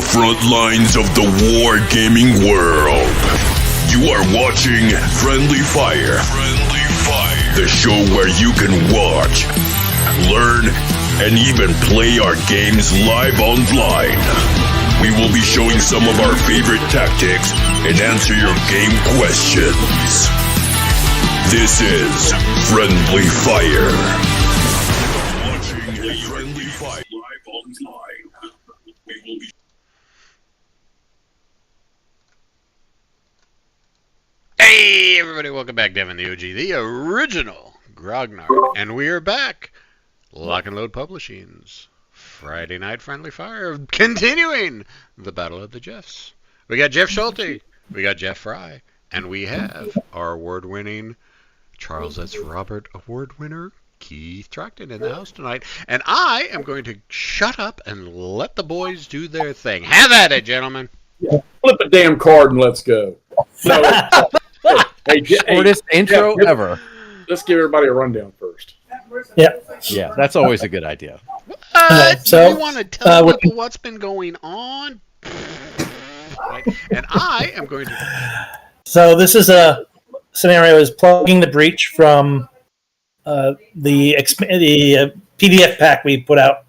front lines of the wargaming world. You are watching Friendly Fire. Friendly Fire. The show where you can watch, learn, and even play our games live online. We will be showing some of our favorite tactics and answer your game questions. This is Friendly Fire. Watching Friendly Fire live online. We will be. Hey everybody, welcome back. Devin the OG, the original Grognard, and we are back. Lock and Load Publishing's Friday Night Friendly Fire, continuing the Battle of the Jeffs. We got Jeff Schulte, we got Jeff Fry, and we have our award-winning Charles S. Robert Award winner Keith Trachton in the house tonight, and I am going to shut up and let the boys do their thing. Have at it, gentlemen. Yeah. Flip a damn card and let's go. No, shortest intro ever. Let's give everybody a rundown first. Yeah, that's always a good idea. So you want to tell people what's been going on? Right. And I am going to. So this is a scenario is plugging the breach from the PDF pack we put out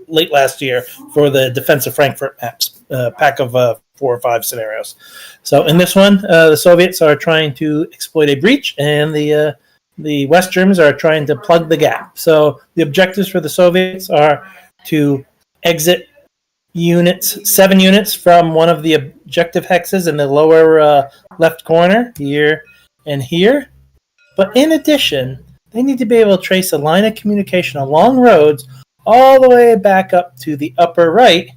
late last year for the Defense of Frankfurt maps, pack of 4 or 5 scenarios. So in this one, the Soviets are trying to exploit a breach, and the West Germans are trying to plug the gap. So the objectives for the Soviets are to exit 7 units from one of the objective hexes in the lower left corner, here and here. But in addition, they need to be able to trace a line of communication along roads all the way back up to the upper right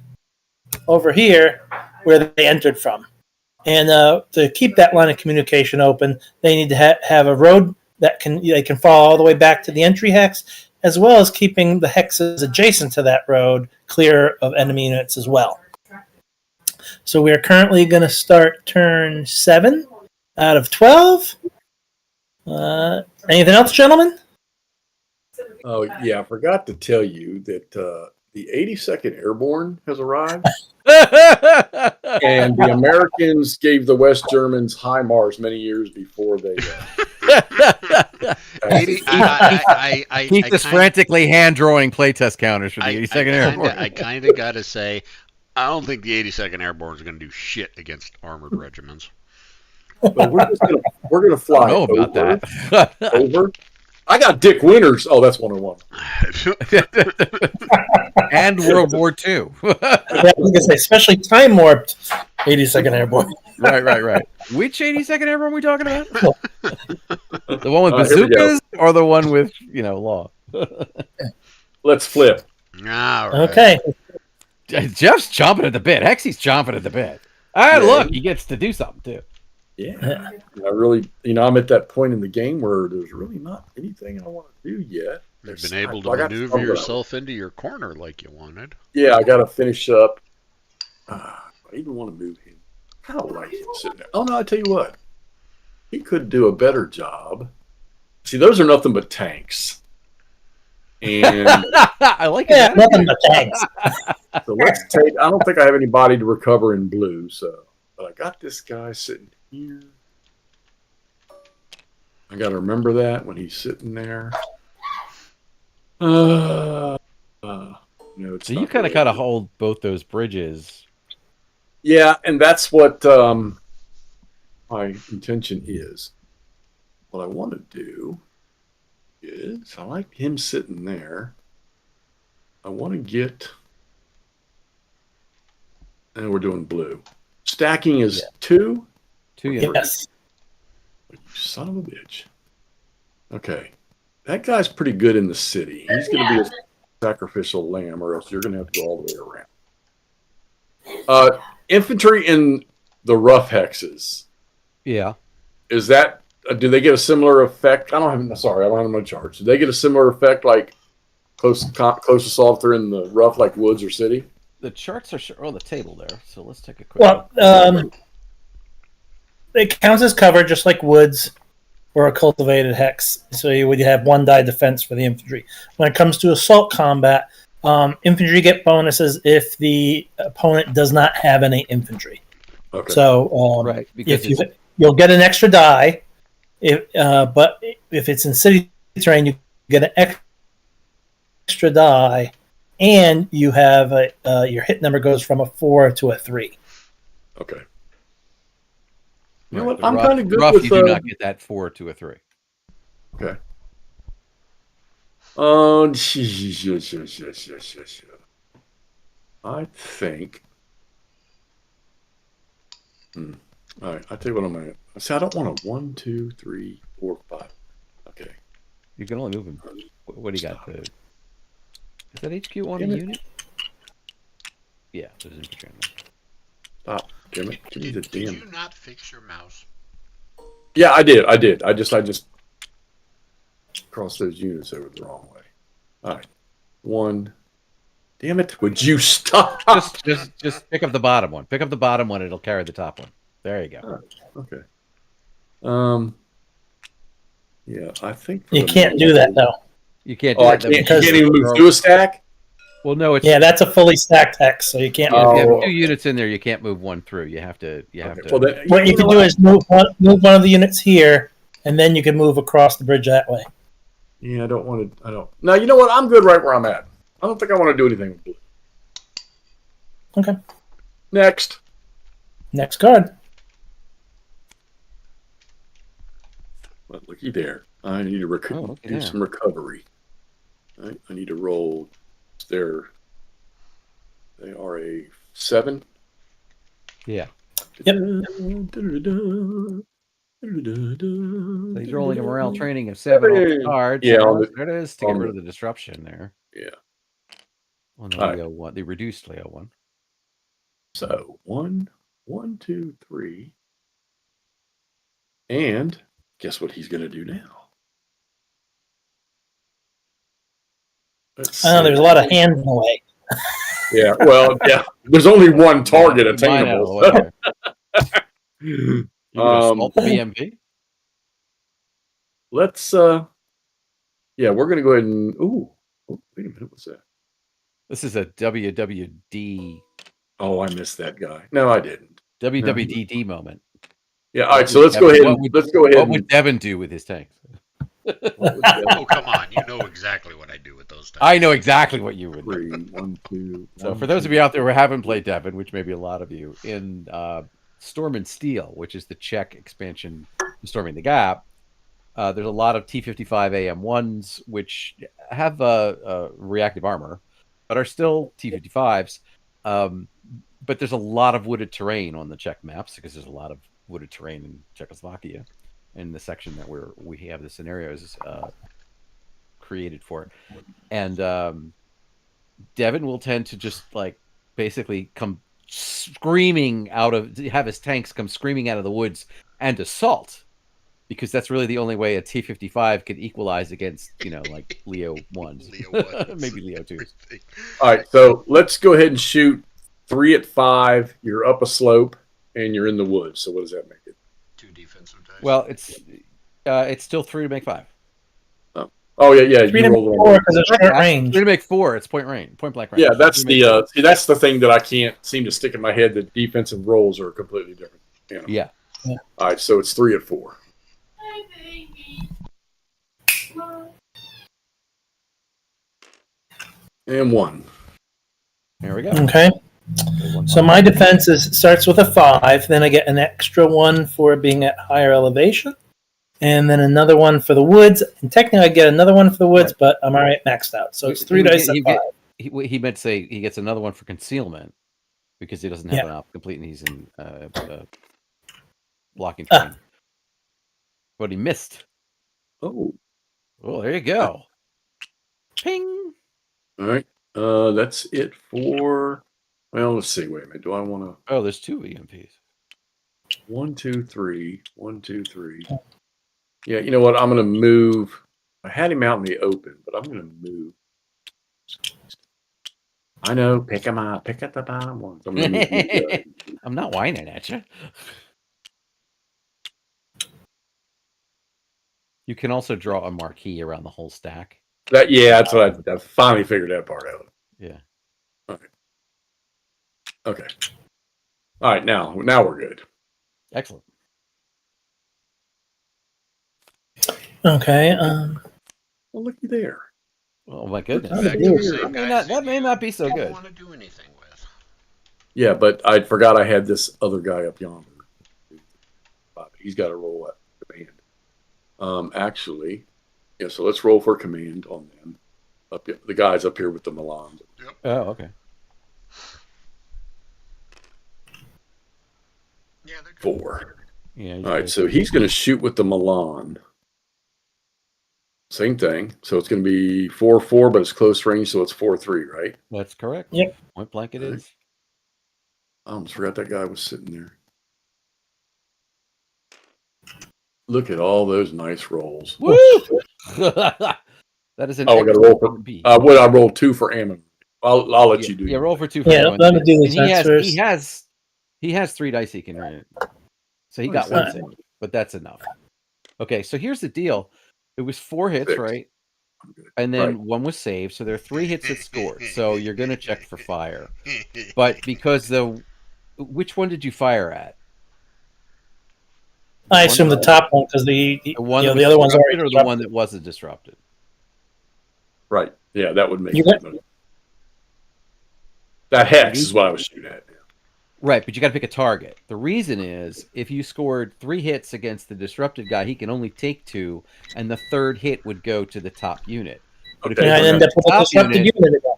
over here where they entered from. And to keep that line of communication open, they need to have a road that they can follow all the way back to the entry hex, as well as keeping the hexes adjacent to that road clear of enemy units as well. So we are currently going to start turn 7 out of 12. Anything else, gentlemen? Oh, yeah, I forgot to tell you that the 82nd Airborne has arrived. And the Americans gave the West Germans high Mars many years before they... Keith is frantically hand-drawing playtest counters for the 82nd Airborne. I kind of got to say, I don't think the 82nd Airborne is going to do shit against armored regiments. But we're gonna fly. I don't know about that. Over. I got Dick Winters. Oh, that's 101. And World War II. Yeah, I was gonna say, especially time warped 82nd Airborne. Right. Which 82nd Airborne are we talking about? The one with bazookas or the one with, law? Let's flip. All right. Okay. Jeff's chomping at the bit. Hexy's chomping at the bit. Look, he gets to do something too. Yeah. I really, I'm at that point in the game where there's really not anything I want to do yet. You've been able to maneuver yourself into your corner like you wanted. Yeah, I got to finish up. I even want to move him. I don't like him sitting there. Oh, no, I tell you what. He could do a better job. See, those are nothing but tanks. And I like it. Yeah, nothing but tanks. So let's take, I don't think I have anybody to recover in blue, but I got this guy sitting here. I got to remember that when he's sitting there. So you kind of got to hold both those bridges. Yeah, and that's what my intention is. What I want to do is, I like him sitting there. I want to get, and we're doing blue. Stacking is 2. 2, yeah. Yes. You son of a bitch. Okay. That guy's pretty good in the city. He's going to be a sacrificial lamb, or else you're going to have to go all the way around. Infantry in the rough hexes. Yeah. Is that, do they get a similar effect? I don't have my charts. Do they get a similar effect like close assault if they're in the rough like woods or city? The charts are on the table there, so let's take a quick look. It counts as cover just like woods or a cultivated hex. So you would have 1 die defense for the infantry. When it comes to assault combat, Infantry get bonuses if the opponent does not have any infantry. Okay. So Right, because if you'll get an extra die, but if it's in city terrain, you get an extra die, and you have your hit number goes from a 4 to a 3. Okay. You know right, what? I'm rough, kind of good rough, with. you do not get that 4 to a 3. Okay. I think. All right. I tell you what I'm gonna. See, I don't want a 1, 2, 3, 4, 5. Okay. You can only move him. What do you got? Is that HQ on a Damn it. unit? Yeah, there's infantry on there. Stop. Damn it. Give me the Did damn. you not fix your mouse? Yeah, I did. I just crossed those units over the wrong way. All right. 1. Damn it. Would you stop? Just pick up the bottom one. Pick up the bottom one. It'll carry the top one. There you go. Okay. Yeah, I think You can't do that though. You can't do Oh, I that. can't. You can't even move through a stack. Well, no, it's Yeah, that's a fully stacked hex, so you can't. if you Oh. have 2 units in there, you can't move one through. You have to. Well, then, What you can do is move one of the units here, and then you can move across the bridge that way. Yeah, I don't want to. I don't. No, you know what? I'm good right where I'm at. I don't think I want to do anything with blue. Okay. Next. Next card. Well, looky there. I need to do some recovery. Right? I need to roll. They are a 7. Yeah. Yep. So he's rolling a morale training of 7 on the cards. Yeah, there it is to get rid of the disruption there. Yeah. On the Leo 1, the reduced Leo 1. So 1, 2, 3, and guess what he's going to do now? I know there's a lot of hands in the way. Yeah, well, yeah. There's only one target attainable. You gonna assault the BMP? Let's yeah, we're gonna go ahead and wait a minute, what's that? This is a WWD. Oh, I missed that guy. No, I didn't. WWDD moment. Yeah, all right, so let's go ahead. What would Devin do with his tanks? Oh, come on. You know exactly what I do with those tanks. I know exactly what you would do. 3, 1, 2. So for those of you out there who haven't played Devin, which may be a lot of you, in Storm and Steel, which is the Czech expansion Storming the Gap, there's a lot of T-55 AM1s, which have reactive armor, but are still T-55s. But there's a lot of wooded terrain on the Czech maps because there's a lot of wooded terrain in Czechoslovakia, in the section that we have the scenarios created for it. And Devin will tend to just basically come screaming have his tanks come screaming out of the woods and assault, because that's really the only way a T-55 could equalize against, Leo 1s. Maybe Leo 2s. All right, so let's go ahead and shoot 3 at 5. You're up a slope and you're in the woods. So what does that make it? 2 defensive dice. Well, it's still 3 to make 5. Oh yeah. 3 to make 4 because it's short range. 3 to make 4. It's point blank range. Yeah, that's that's the thing that I can't seem to stick in my head. That defensive rolls are completely different. Yeah. All right, so it's 3 at 4. Hi, baby. And 1. There we go. Okay. So my defense starts with a 5, then I get an extra 1 for being at higher elevation, and then another 1 for the woods. And technically, I get another 1 for the woods, but I'm already maxed out. So it's 3 dice at 5. He meant to say he gets another 1 for concealment because he doesn't have an op complete and he's in blocking terrain. But he missed. Oh, there you go. Ping. all right. That's it for. Well, let's see. Wait a minute. Do I want to? Oh, there's 2 EMPs. 1, 2, 3. 1, 2, 3. Yeah, you know what? I'm going to move. I had him out in the open, but I'm going to move. I know. Pick him up. Pick at the bottom ones. I'm gonna move I'm not whining at you. You can also draw a marquee around the whole stack. that's what I finally figured that part out. Yeah. Okay. All right, now we're good. Excellent. Okay. Well, looky there. Oh my goodness. Oh, Back to dude. the same guys That may not be so don't good. want to do anything with. Yeah, but I forgot I had this other guy up yonder. He's got to roll at command. Actually, yeah. So let's roll for command on them. Up here, the guys up here with the Milan. Oh, okay. Yeah, they're good. 4. Yeah. All right, so he's going to shoot with the Milan. Same thing. So it's going to be 4-4, but it's close range, so it's 4-3, right? That's correct. Yep. Point blank it All right. is. I almost forgot that guy was sitting there. Look at all those nice rolls. Woo! That is an Oh, I got to roll for. B. What I rolled 2 for Ammon. I'll let you do. Yeah, roll for 2 for Yeah, Ammon. let me do this And next first. he has 3 dice he can earn. So he Oh, got he's one got save, but that's enough. Okay, so here's the deal. It was 4 hits, 6. right? I'm good. And then Right. one was saved, so there are 3 hits that scored. So you're going to check for fire. But because which one did you fire at? I assume the top one because the one the that was other one's disrupted, already or the one that wasn't disrupted? Right. Yeah, that would make You sense. got- That hex is what I was shooting at. Right, but you got to pick a target. The reason is if you scored 3 hits against the disrupted guy, he can only take 2, and the third hit would go to the top unit. But Okay. if And I you end up with a top disrupted unit- unit again.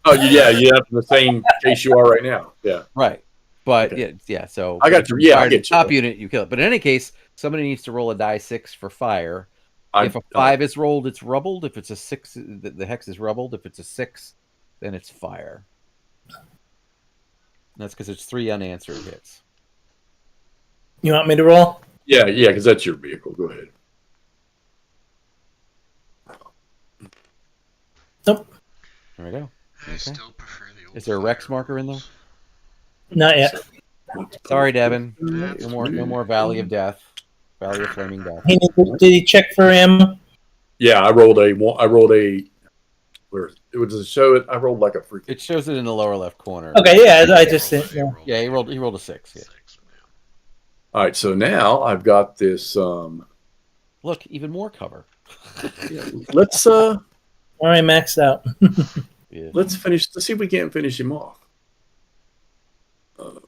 Oh, yeah, you're in the same case you are right now. Yeah. right, but Okay. yeah. So I got if you. you Yeah, I fired the get you. top unit, you kill it. But in any case, somebody needs to roll a die 6 for fire. If a oh, 5 is rolled, it's rubbled. If it's a 6, the hex is rubbled. If it's a 6, then it's fire. That's because it's 3 unanswered hits. You want me to roll? yeah, because that's your vehicle. Go ahead. Nope. There we go. I Okay. still prefer the old Is there a Rex fire marker in there? rules. Not yet. Sorry, Devin. That's No more Valley of Death. Valley of Flaming Death. Did he check for him? Yeah, I rolled a. Where it was a show. I rolled like a freaking. It shows it in the lower left corner. Okay, yeah, I just Rolled think. Yeah. Yeah, he rolled a 6. Yeah. 6, yeah. All right, so now I've got this. Look, even more cover. Let's All right, maxed out. Yeah. let's finish. Let's see if we can't finish him off.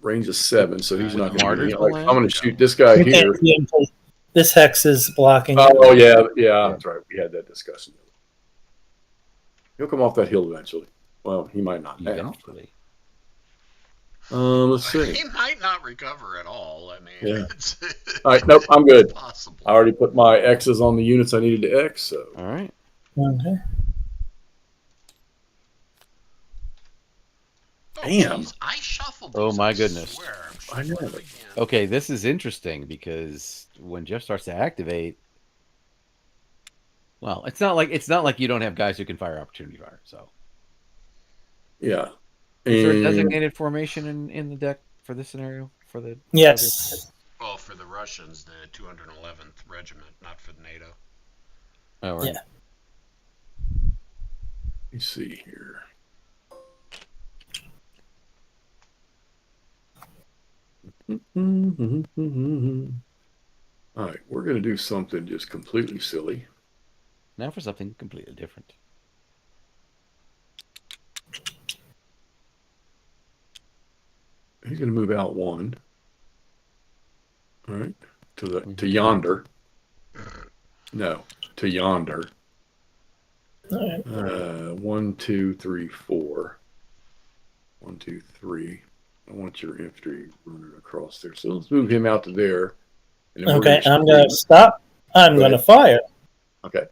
Range of 7, so he's not going to. Martyrs Like, land? I'm going to shoot this guy You here. can't see him 'cause this hex is blocking. Oh yeah, that's right. We had that discussion. He'll come off that hill eventually. Well, he might not now. Eventually. Let's see. He might not recover at all. I mean, Yeah. it's All right, nope, I'm good. possible. I already put my X's on the units I needed to X. So All right. Okay. Damn. Geez, I shuffled Oh, these, my I goodness. swear. I'm I know. sure again. Okay, this is interesting because when Jeff starts to activate, well, it's not like you don't have guys who can fire opportunity fire. So, yeah. is there a And designated formation in the deck for this scenario? For the Yes. Well, for the Russians, the 211th Regiment, not for the NATO. Oh, right. Yeah. let me see here. All right, we're going to do something just completely silly. Now for something completely different. He's going to move out 1. All right, to yonder. No, to yonder. All right. 1, 2, 3, 4. 1, 2, 3. I want your infantry running across there. So let's move him out to there. And then we're Okay, gonna I'm going to shoot. stop. I'm Go going to ahead. fire. Okay.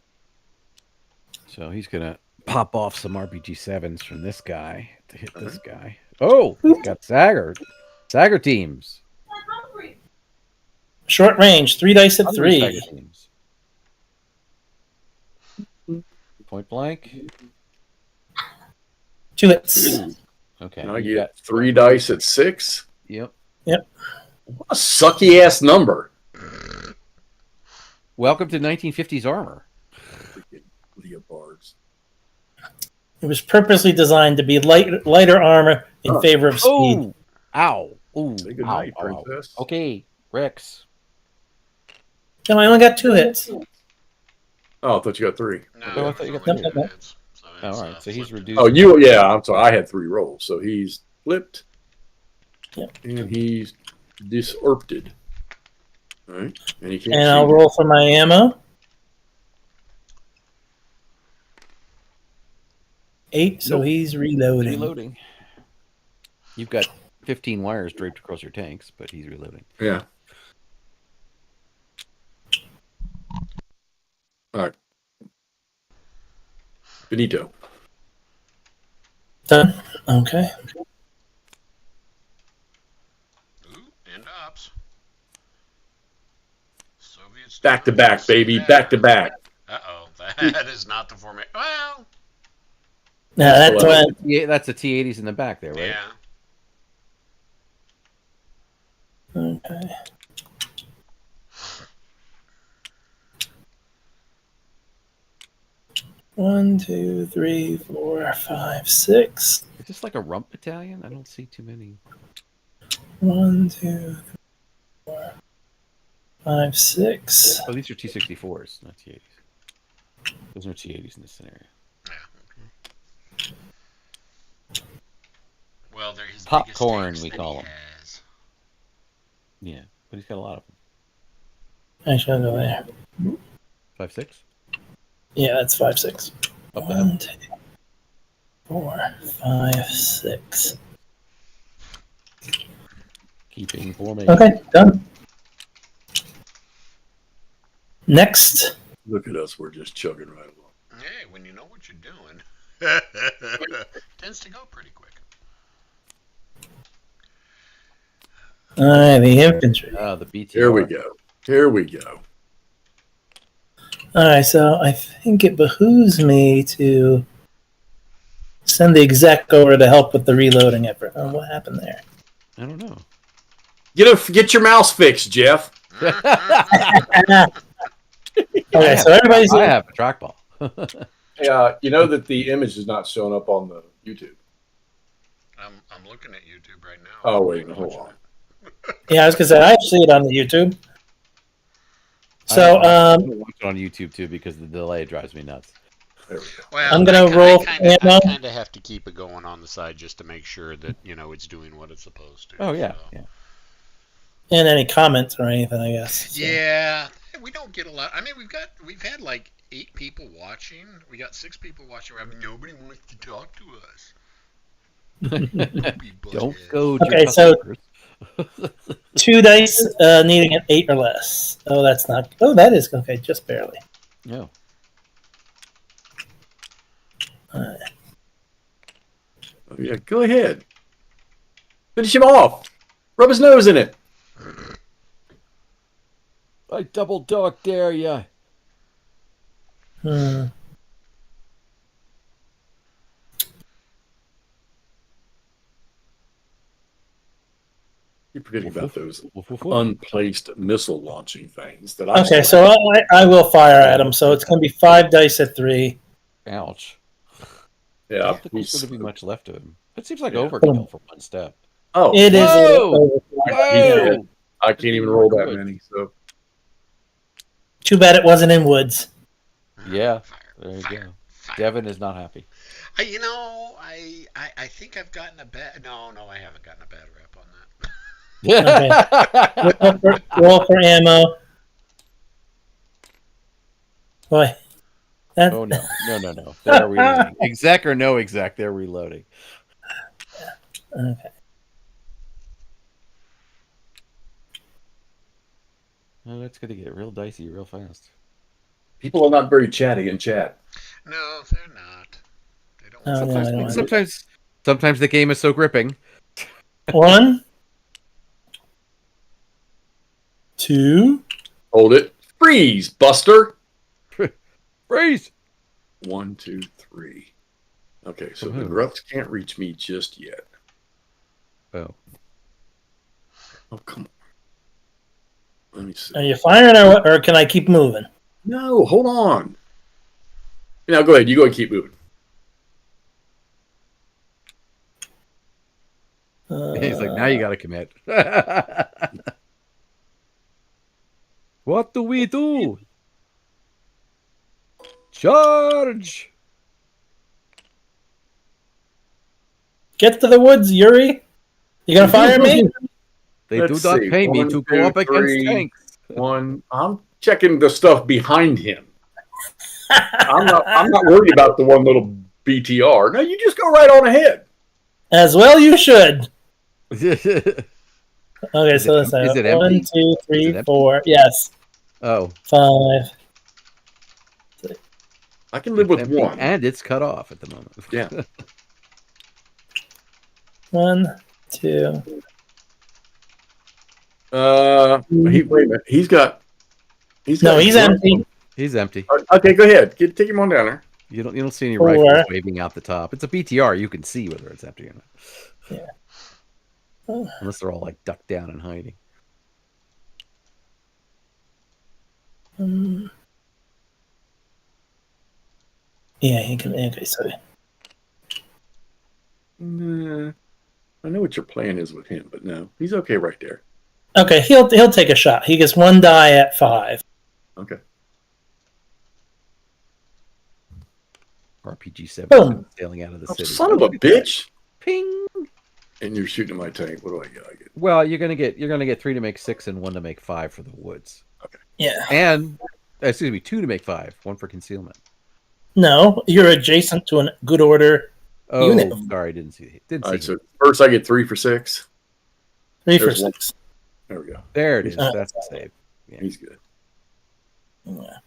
So he's gonna pop off some RPG-7s from this guy to hit this guy. Oh, he's got Sagger teams. Short range, 3 dice at Hungry 3. Sagger teams. Point blank. 2 hits. Okay. Now I you get 3 dice at 6. Yep. What a sucky ass number. Welcome to 1950s armor. Freaking Leopards. It was purposely designed to be lighter armor in favor of speed. Oh, ow. Ooh, Say good ow, night, ow, ow. princess. Okay, Rex. No, I only got 2 hits. Oh, I thought you got 3. No, Oh, I it thought you was got only three. two hits. So Oh, it's, all right, so he's flipped. reduced. Oh, I'm sorry. I had 3 rolls, so he's flipped. Yep. And he's disorpted. All right, and he can't And I'll shoot. roll for my ammo. 8, so Nope. he's reloading. Reloading. You've got 15 wires draped across your tanks, but he's reloading. Yeah. All right. Benito. Done. Okay. Ooh, and ops. Soviets Back to back, baby. Back to back. Uh-oh. That is not the formation. Well, Now that's when. Yeah, that's the T-80s in the back there, right? yeah. Okay. One, 2, 3, 4, 5, 6. Is this like a rump battalion? I don't see too many. 1, 2, 3, 4, 5, 6. Oh, these are T-64s, not T-80s. There's no T-80s in this scenario. Well, they're his Popcorn, biggest we tanks call that he them. has. Yeah, but he's got a lot of them. I shall go there. 5.6? Yeah, that's 5, 6. Up the hill. 1, 2, 4, 5, 6. Keeping formation. Okay, done. Next. Look at us. We're just chugging right along. Hey, when you know what you're doing, tends to go pretty quick. All right, the infantry. The BTR. Here we go. Here we go. All right, so I think it behooves me to send the exec over to help with the reloading effort. Oh, what happened there? I don't know. Get your mouse fixed, Jeff. Okay, so everybody's I have a trackball. Yeah, you know that the image is not showing up on the YouTube. I'm looking at YouTube right now. Oh, wait, hold on. Yeah, I was gonna say I see it on the YouTube. So I don't watch it on YouTube too because the delay drives me nuts. There we go. Well, I'm gonna roll I ammo. kind of have to keep it going on the side just to make sure that it's doing what it's supposed to. Oh yeah, so. yeah. And any comments or anything, I guess. So. Yeah, we don't get a lot. I mean, we've had like 8 people watching. We got 6 people watching. I mean, nobody wants to talk to us. Don't go to Okay, so 2 dice needing an 8 or less. Oh, that's not. Oh, that is okay, just barely. No. Oh, yeah, go ahead. Finish him off. Rub his nose in it. I double dog dare ya. Hmm. You're forgetting about those Woof, woof. unplaced missile launching things that I Okay, still so I will fire at him. So it's going to be 5 dice at 3. Ouch. I yeah. don't think there's he's- going to be much left of him. It seems like Yeah. overkill for one step. Oh, It is. Whoa! Whoa! I can't even roll that many. So Too bad it wasn't in woods. Yeah, Fire, there you fire, go. fire. Devin is not happy. I think I've gotten a bad. No, I haven't gotten a bad rep on that. Roll for ammo. Boy, that, Oh no. They're reloading. Exec or no exec, they're reloading. okay. Oh, that's going to get real dicey real fast. people are not very chatty in chat. No, they're not. They don't. Oh, no, I don't want to. Sometimes the game is so gripping. 1, 2. Hold it. Freeze, Buster. Freeze! 1, 2, 3. Okay, so From the who? Gruts can't reach me just yet. Oh. Oh, come on. Let me see. Are you firing or can I keep moving? No, hold on. Now go ahead. You go and keep moving. He's like, now you got to commit. What do we do? Charge! Get to the woods, Yuri. You gonna fire me? They Let's do not see. pay me 1, to 2, go up against 3, tanks. 1. I'm checking the stuff behind him. I'm not worried about the one little BTR. No, you just go right on ahead. As well, you should. Is Okay, so let's is it say 1, empty? 2, Is 3, it empty? 4. Yes, Oh, 5. I can live with empty, one. and it's cut off at the moment. Yeah. 1, 2. Wait a minute. He's got. No, he's empty. He's empty. Okay, go ahead. Take him on down there. You don't see any 4. rifles waving out the top. It's a BTR. You can see whether it's empty or not. Yeah. Unless they're all like ducked down and hiding. Yeah, he can. Okay, so Nah, I know what your plan is with him, but no, he's okay right there. okay, he'll take a shot. He gets 1 die at 5. Okay. RPG 7 Boom. sailing out of the Oh, city. son of a bitch! Ping. And you're shooting at my tank. What do I get? Well, you're gonna get 3 to make 6 and 1 to make 5 for the woods. Yeah. And excuse me, 2 to make 5, 1 for concealment. No, you're adjacent to a good order Oh, unit. sorry, didn't see. All right, so first I get 3 for 6. 3 for There's one. 6. There we go. There it is. That's the save. Yeah. He's good. Yeah.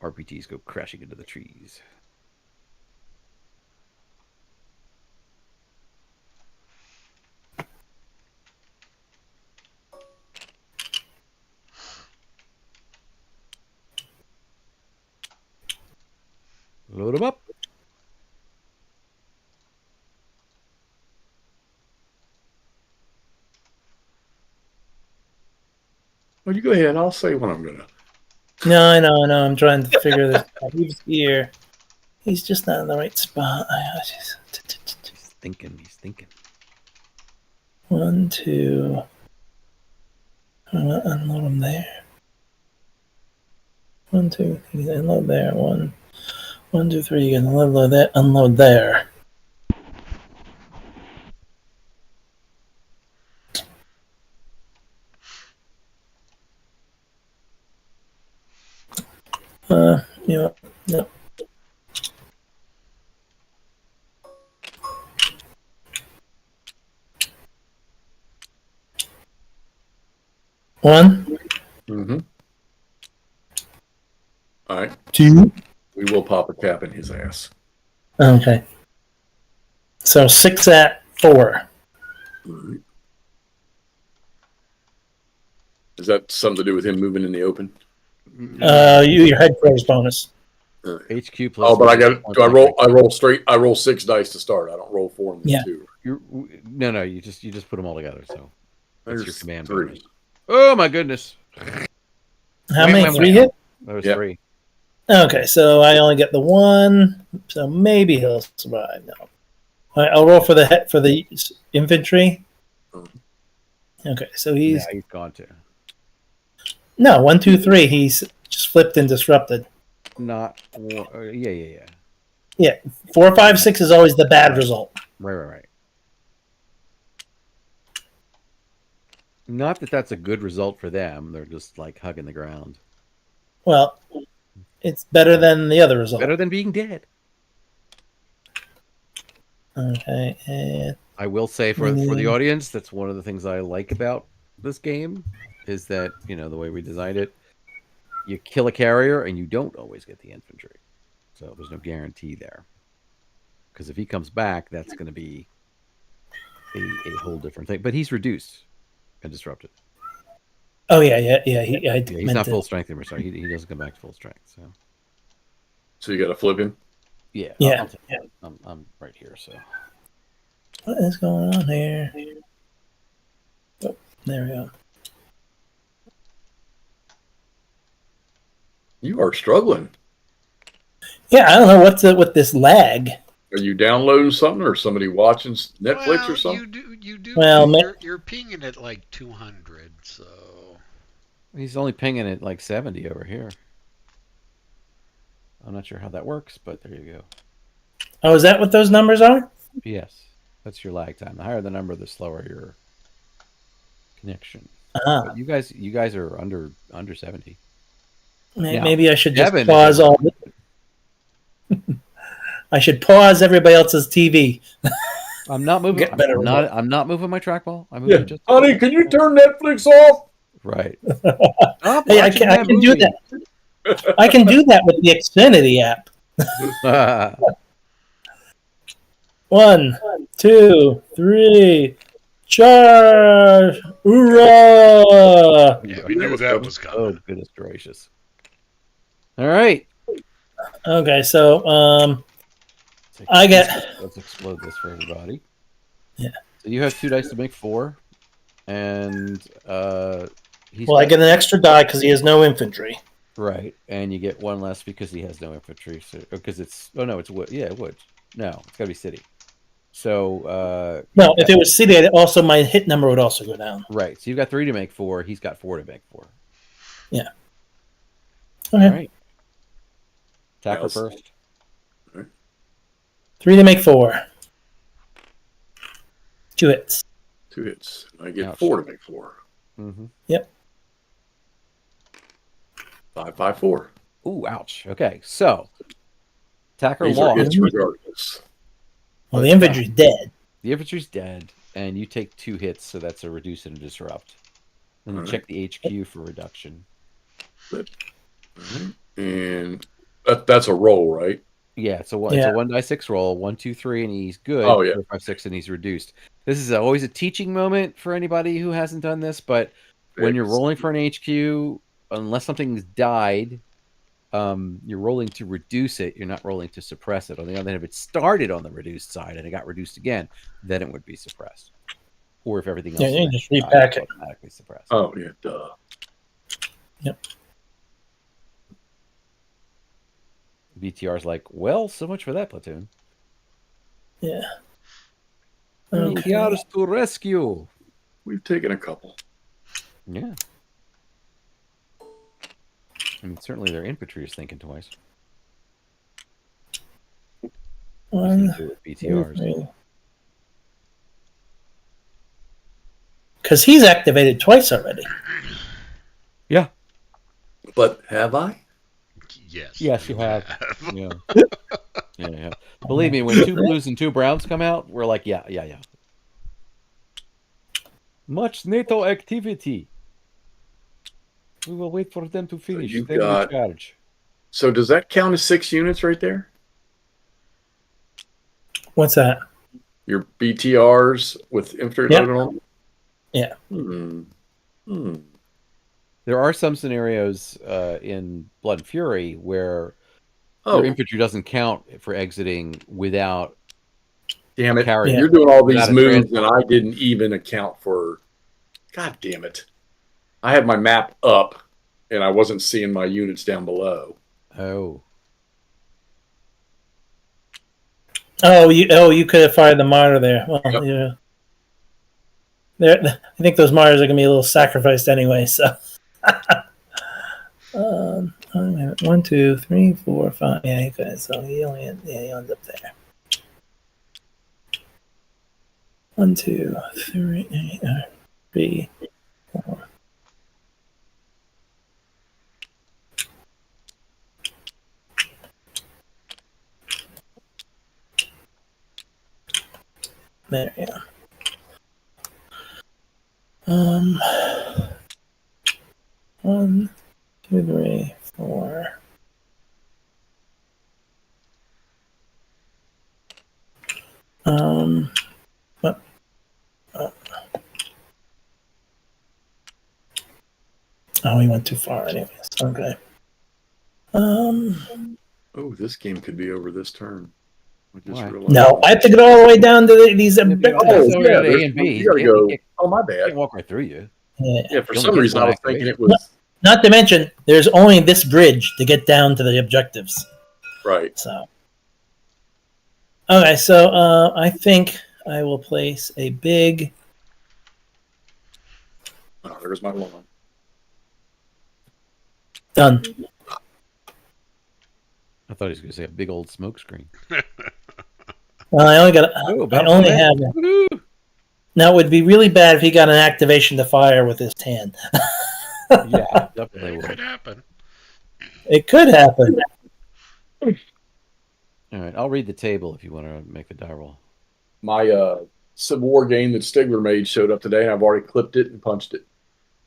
RPGs go crashing into the trees. Load them up. Well, you go ahead. I'll say when I'm gonna. No, I know. I'm trying to figure this out. He's here. He's just not in the right spot. He's thinking. 1, 2. I'm gonna unload him there. 1, 2. You can unload there. 1, 2, 3. You can unload that. Unload there. You know, no. One, Mm-hmm. All right. 2. We will pop a cap in his ass. Okay. So 6 at 4. All right. Is that something to do with him moving in the open? Your headquarters bonus. HQ plus. Oh, but I got. Do I roll? I roll straight. I roll 6 dice to start. I don't roll 4 and Yeah. 2. No. You just put them all together. So that's your There's command 3. bonus. Oh my goodness! How Wait, many? wait, 3 wait. hit? That was Yep. 3. Okay, so I only get the 1. So maybe he'll survive. No. All right, I'll roll for the infantry. Okay, so Yeah, he's he's gone too. no 1, 2, 3. He's just flipped and disrupted. Not. Yeah. Yeah, 4, 5, 6 is always the bad result. Right. Not that that's a good result for them. They're just like hugging the ground. Well, it's better than the other result. Better than being dead. Okay, and I will say for the audience, that's one of the things I like about this game is that, the way we designed it, you kill a carrier and you don't always get the infantry. So there's no guarantee there. Because if he comes back, that's going to be a whole different thing. But he's reduced and disrupted. oh yeah. He's not full strength anymore. Sorry, he doesn't come back to full strength. So You got to flip him. yeah, Yeah. I'll take it. I'm right here. So What is going on here? Oh, there we go. You are struggling. Yeah, I don't know what's with this lag. Are you downloading something, or somebody watching Netflix or something? You do. Well, You're pinging at like 200, so. He's only pinging at like 70 over here. I'm not sure how that works, but there you go. Oh, is that what those numbers are? Yes, that's your lag time. The higher the number, the slower your connection. Uh-huh. But you guys are under 70. Maybe I should just Devin pause is all. I should pause everybody else's TV. I'm not moving. Get better I'm not moving my trackball. I'm moving just Honey, can you turn Netflix off? right. Hey, I can do that. I can do that with the Xfinity app. that. 1, 2, 3, charge! Hoorah! Yeah, we knew that was Oh, coming. goodness gracious! All right. Okay, so Let's explode this for everybody. Yeah. So you have 2 dice to make 4, and I get an extra die because he has no infantry. right, and you get 1 less because he has no infantry. So because it's it's wood. Yeah, it would. No, it's got to be city. So No, if it was city, also my hit number would also go down. right. So you've got 3 to make 4. He's got 4 to make 4. Yeah. Okay. All right. Attacker Yes. first. 3 to make 4. 2 hits. 2 hits. I get Ouch. 4 to make 4. Mm-hmm. 5, 5, 4. Ooh, ouch. Okay, so attacker These are lost. hits regardless. Well, the infantry's dead. The infantry's dead, and you take 2 hits, so that's a reduce and a disrupt. And then Alright. check the HQ for reduction. And that's a roll, right? Yeah, it's a Yeah. 1d6 roll. 1, 2, 3, and he's good. Oh, yeah. 4, 5, 6, and he's reduced. This is always a teaching moment for anybody who hasn't done this, but when you're rolling for an HQ, unless something's died, you're rolling to reduce it. You're not rolling to suppress it. On the other hand, if it started on the reduced side and it got reduced again, then it would be suppressed. Or if everything else Yeah, you is just died, repack it's it. automatically suppressed. Oh, yeah, duh. BTR's like, well, so much for that platoon. Yeah. Okay. BTR's to rescue. We've taken a couple. Yeah. I mean, certainly their infantry is thinking twice. 1, Do it with BTRs. because he's activated twice already. Yeah. But have I? Yes. Yes, you have. Yeah. Yeah. Believe me, when 2 blues and 2 browns come out, we're like, yeah. Much NATO activity. We will wait for them to finish. you Then we got- charge. So does that count as 6 units right there? What's that? Your BTRs with infantry Yep. loaded on them? Yeah. There are some scenarios in Blood and Fury where Oh, your infantry doesn't count for exiting without damn it. carrying. Yeah. You're doing all these Without a moves transport. and I didn't even account for. God damn it. I had my map up and I wasn't seeing my units down below. Oh. Oh, you could have fired the martyr there. Well, Yep. yeah. There, I think those martyrs are going to be a little sacrificed anyway. So, 1, 2, 3, 4, 5. Yeah, he could. So he ends up there. 1, 2, 3, 3, 4. There, yeah. 1, 2, 3, 4. What? Oh, we went too far anyways. Okay. Oh, this game could be over this turn. I just Why? realized. No, I have to get all the way down to these Oh, objectives. so we got there's- A and B. You gotta He go. can't- Oh, my he bad. can't walk right through you. Yeah. Yeah, for You some only get reason I one was thinking it activation. was Not to mention, there's only this bridge to get down to the objectives. right. So, Okay, so I think I will place a big. Oh, there's my lawn. Done. I thought he was going to say a big old smoke screen. Well, I only got. Oh, I only Battlefield have. Woo! Now it would be really bad if he got an activation to fire with his tan. Yeah, definitely It could would. happen. It could happen. All right, I'll read the table if you want to make the die roll. My Civil War game that Stigler made showed up today, and I've already clipped it and punched it.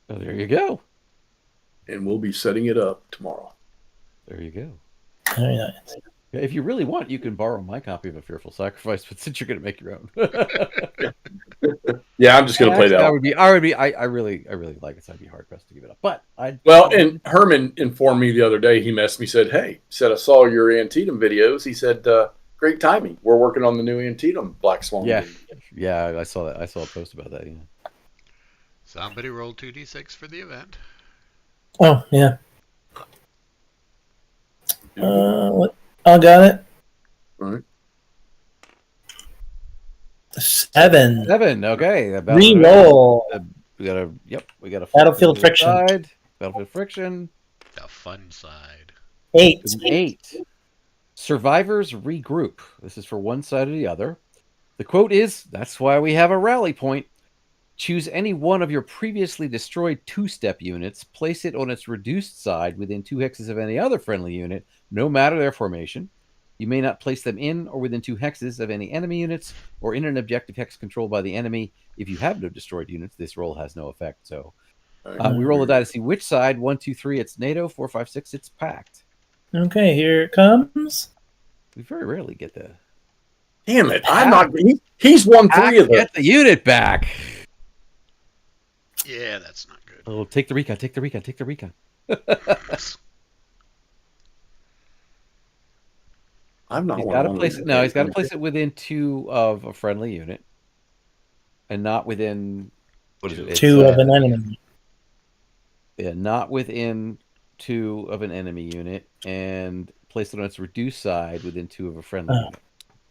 Oh, there you go. And we'll be setting it up tomorrow. There you go. Very nice. Yeah, if you really want, you can borrow my copy of A Fearful Sacrifice, but since you're going to make your own. Yeah, I'm just going to play that. I really like it, so I'd be hard pressed to give it up. But Well, and Herman informed me the other day. He messaged me, said, "Hey, said I saw your Antietam videos." He said, "Great timing. We're working on the new Antietam Black Swan." Yeah, game." yeah, I saw that. I saw a post about that. Yeah. Somebody rolled 2d6 for the event. Oh yeah. I got it. All right. 7. 7. Okay. Reroll. We got a Battlefield friction. Side. Battlefield friction. The fun side. 8. 8. Survivors regroup. This is for one side or the other. The quote is, "That's why we have a rally point. Choose any one of your previously destroyed two-step units, place it on its reduced side within 2 hexes of any other friendly unit, no matter their formation. You may not place them in or within 2 hexes of any enemy units or in an objective hex controlled by the enemy. If you have no destroyed units, this roll has no effect." So we roll the die to see which side. 1, 2, 3, it's NATO. 4, 5, 6, it's packed. Okay, here it comes. We very rarely get the... Damn it! I'm not. He's won 3 of them. Get the unit back. Yeah, that's not good. Oh, take the recon. Take the recon. Take the recon. I'm not. He's one got to of place them. it. No, he's got to place it within 2 of a friendly unit, and not within. What is it? 2 of an enemy. Yeah, not within 2 of an enemy unit, and place it on its reduced side within 2 of a friendly unit.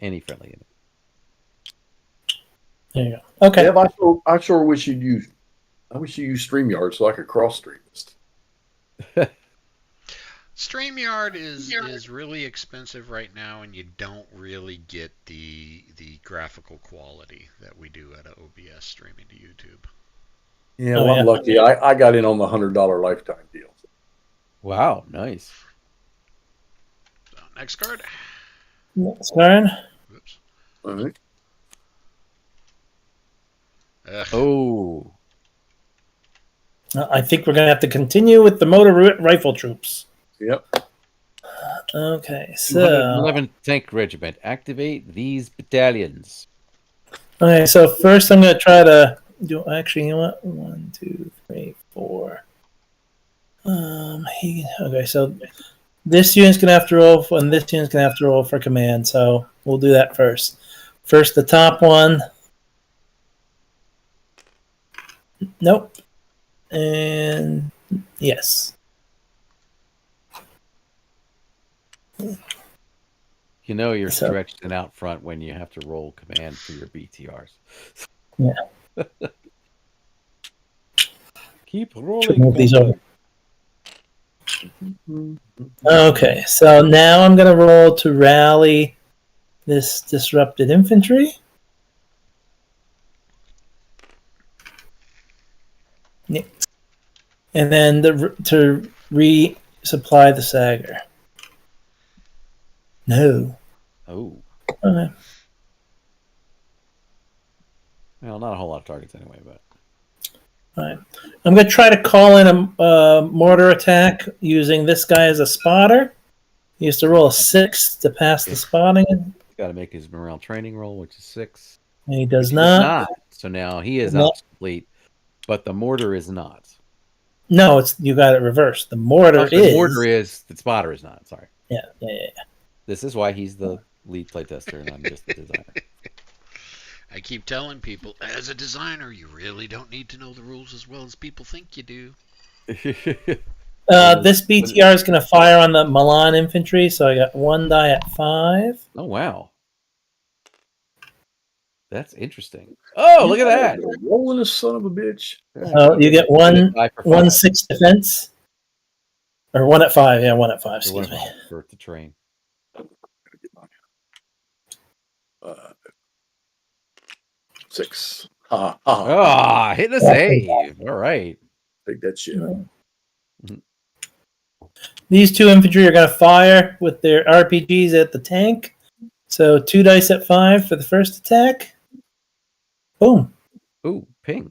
Any friendly unit. There you go. Okay. Yeah, I sure wish you'd use. I wish you used StreamYard so I could cross stream this. StreamYard is really expensive right now, and you don't really get the graphical quality that we do at a OBS streaming to YouTube. Yeah, well, I'm lucky. I got in on the $100 lifetime deal. Wow, nice. So, next card. Next card. Oops. All right. Oh. I think we're going to have to continue with the motor rifle troops. Yep. Okay, so 11th Tank Regiment. Activate these battalions. okay, so first I'm going to try to do. Actually, you know what? 1, 2, 3, 4. Okay, so this unit's going to have to roll, and this unit's going to have to roll for command. So we'll do that first. First, the top one. Nope. And yes. You know you're So- stretched and out front when you have to roll command for your BTRs. Yeah. Keep Should rolling. move these over. Okay, so now I'm going to roll to rally this disrupted infantry. Yeah. And then to resupply the Sagger. No. Oh. Okay. Well, not a whole lot of targets anyway, but. All right. I'm going to try to call in a mortar attack using this guy as a spotter. He has to roll a 6 to pass the spotting. He's got to make his morale training roll, which is 6. And he does Which not. So now he is No. ops complete, but the mortar is not. No, it's you got it reversed. The mortar is. The mortar is. The spotter is not. Sorry. Yeah. This is why he's the lead playtester and I'm just the designer. I keep telling people, as a designer, you really don't need to know the rules as well as people think you do. This BTR is going to fire on the Milan infantry, so I got 1 die at 5. Oh, wow. That's interesting. Oh, look at that. Rolling a son of a bitch. You get One at 5 for 5. 1-6 defense, or 1 at 5. Yeah, 1 at 5. Or one Excuse at me. 5 for the train. Uh, 6. Hitting a save. All right. Take that shit. These 2 infantry are going to fire with their RPGs at the tank. So 2 dice at 5 for the first attack. Boom. Ooh, ping.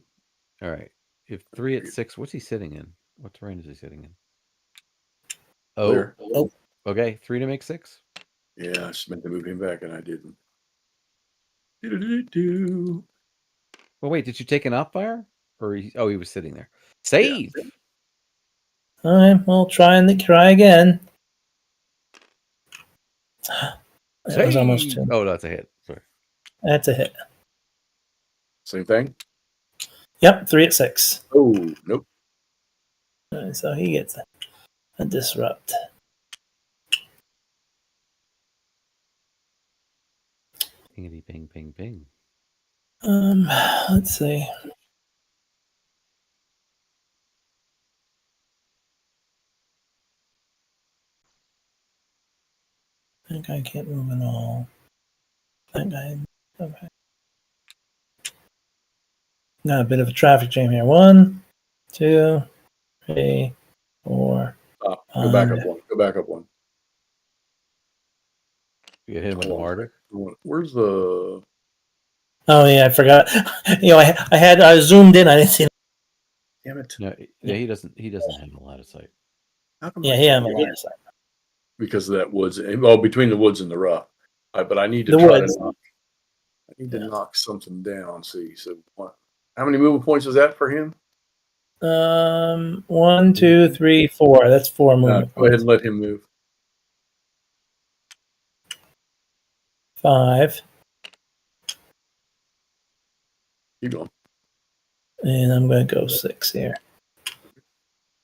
All right. If 3 at 6, what's he sitting in? What terrain is he sitting in? Oh, Clear. okay. 3 to make 6. Yeah, I just meant to move him back and I didn't. Do-do-do-do. Well, wait, did you take an op fire? Or he was sitting there. Save. Yeah. All right, we'll try again. That was almost 2. Oh, that's a hit. Sorry. That's a hit. Same thing. Yep, 3 at 6. Oh, nope. All right, so he gets a disrupt. Pingity ping ping ping. Let's see. That guy can't move at all. That guy. Okay. Got a bit of a traffic jam here. 1, 2, 3, 4. Go back up one. Go back up one. You get hit with the martyr. Where's the? Oh yeah, I forgot. I zoomed in. I didn't see it. Damn it! No, yeah, he doesn't have a lot of sight. How come Yeah, I he had can't a get lot it? of sight. Because of that woods. Well, between the woods and the rough. But I need to The try woods. to knock. I need to knock something down. See, so what? How many movement points was that for him? 1, 2, 3, 4. That's 4 movement. Go ahead and let him move. 5. Keep going. And I'm going to go 6 here.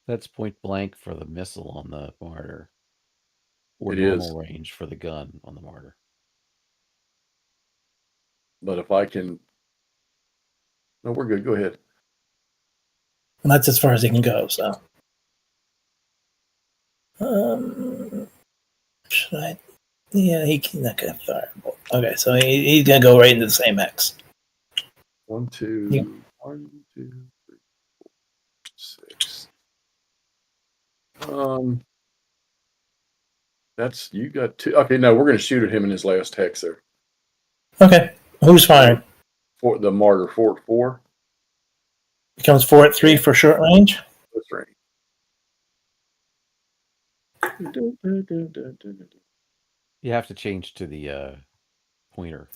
That's point blank for the missile on the martyr. Or It normal is. range for the gun on the martyr. But if I can, no, we're good. Go ahead. And that's as far as he can go. So, should I? Yeah, he's not going to fire. Okay, so he's going to go right into the same X. 1, 2, Yep. 1, 2, 3, 4, 6. That's you got 2. Okay, no, we're going to shoot at him in his last hex there. Okay, who's firing? For the martyr, 4 at 4. Becomes 4 at 3 for short range. That's right. You have to change to the pointer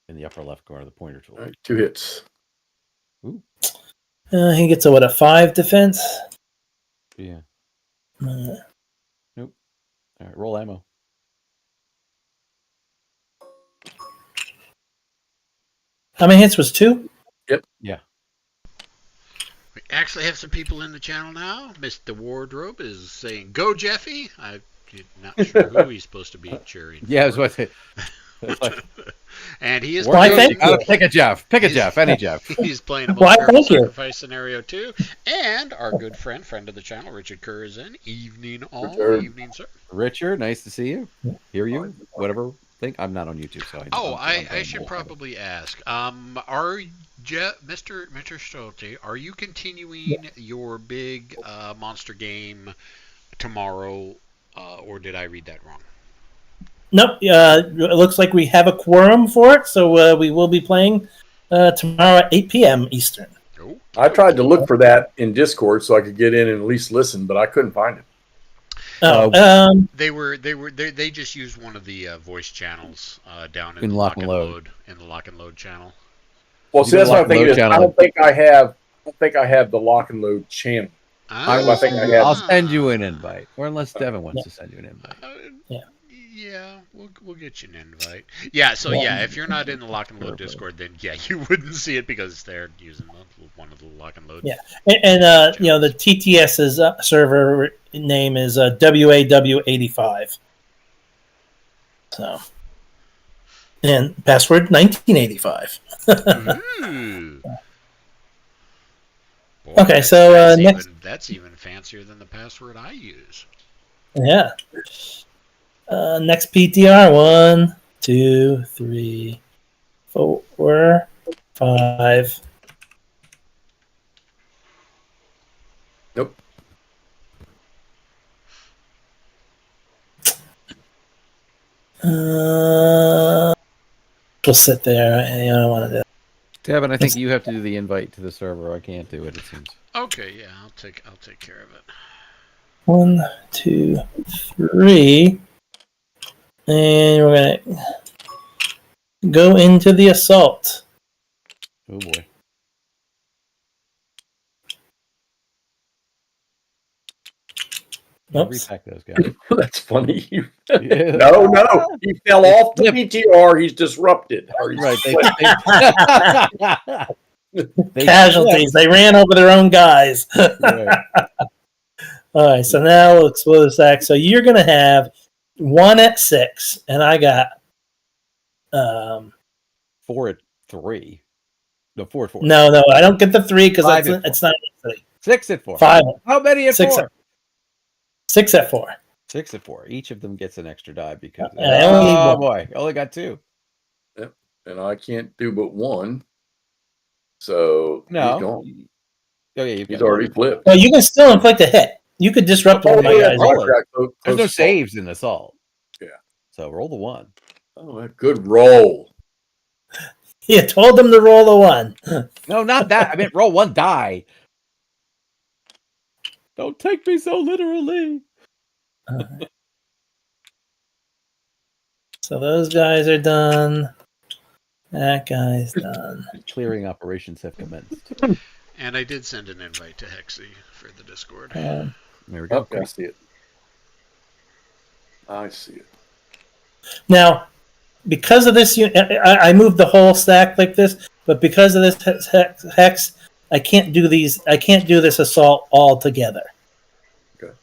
in the upper left corner, the pointer tool. All right, 2 hits. Ooh. He gets a 5 defense. Yeah. Uh, Nope. All right, roll ammo. how many hits was 2? Yeah. We actually have some people in the channel now. Mr. Wardrobe is saying, "Go, Jeffy." I'm not sure who he's supposed to be cheering. Yeah, I was for. about to say. And he is Why, playing, thank you. Pick a Jeff. Pick a Jeff. Any Jeff. he's playing a Why, most careful thank you. sacrifice scenario too. And our good friend of the channel, Richard Kerr, is in. Evening all. Richard. Evening, sir. Richard, nice to see you. Hear you. Whatever. Think I'm not on YouTube, so I should probably ask. Are Mr. Schulte, are you continuing your big monster game tomorrow, or did I read that wrong? Nope. It looks like we have a quorum for it, so we will be playing tomorrow at 8 p.m. Eastern. Oh. I tried to look for that in Discord so I could get in and at least listen, but I couldn't find it. They just used one of the voice channels down in In the Lock and Load. in the Lock and Load channel. Well, You see, know that's what I'm Lock and thinking. Load Is I channel. don't think I have the Lock and Load channel. I think I have- I'll send you an invite, or unless Devin wants to send you an invite. Yeah, we'll get you an invite. Yeah, so if you're not in the Lock and Load Discord, then you wouldn't see it because they're using one of the Lock and Load. Yeah, and the TTS's server name is WAW85. So And password 1985. Ooh. Boy, Okay, so next, that's even fancier than the password I use. yeah. Next PTR 1, 2, 3, 4, 5. Nope. We'll sit there. I don't want to do that. Devin, I think you have to do the invite to the server. I can't do it. It seems. Okay, yeah, I'll take care of it. 1, 2, 3. And we're going to go into the assault. Oh boy. Oops. Repack those guys. That's funny. Yeah. No, he fell off the PTR. He's disrupted. Or he's Right. They Casualties. They ran over their own guys. Right. All right, so now let's split this act. So you're going to have 1 at 6, and I got 4 at 3. No, 4 at 4. No, I don't get the 3 because it's not 3. 6 at 4. 5. How many at 6 4? 6 at 4. 6 at 4. Each of them gets an extra die because. I only need one. Boy, only got 2. Yep. And I can't do but 1. So No. he's gone. Oh yeah, He's already flipped. Well, you can still inflict a hit. You could disrupt one of my guys. There's no saves in assault. Yeah. So roll the 1. Oh, good roll. You told them to roll the 1. No, not that. I meant roll 1 die. Don't take me so literally. So those guys are done. That guy's done. Clearing operations have commenced. And I did send an invite to Hexy for the Discord. There we go. I see it. I see it. Now, because of this, I moved the whole stack like this, but because of this hex, I can't do these. I can't do this assault all together. Okay.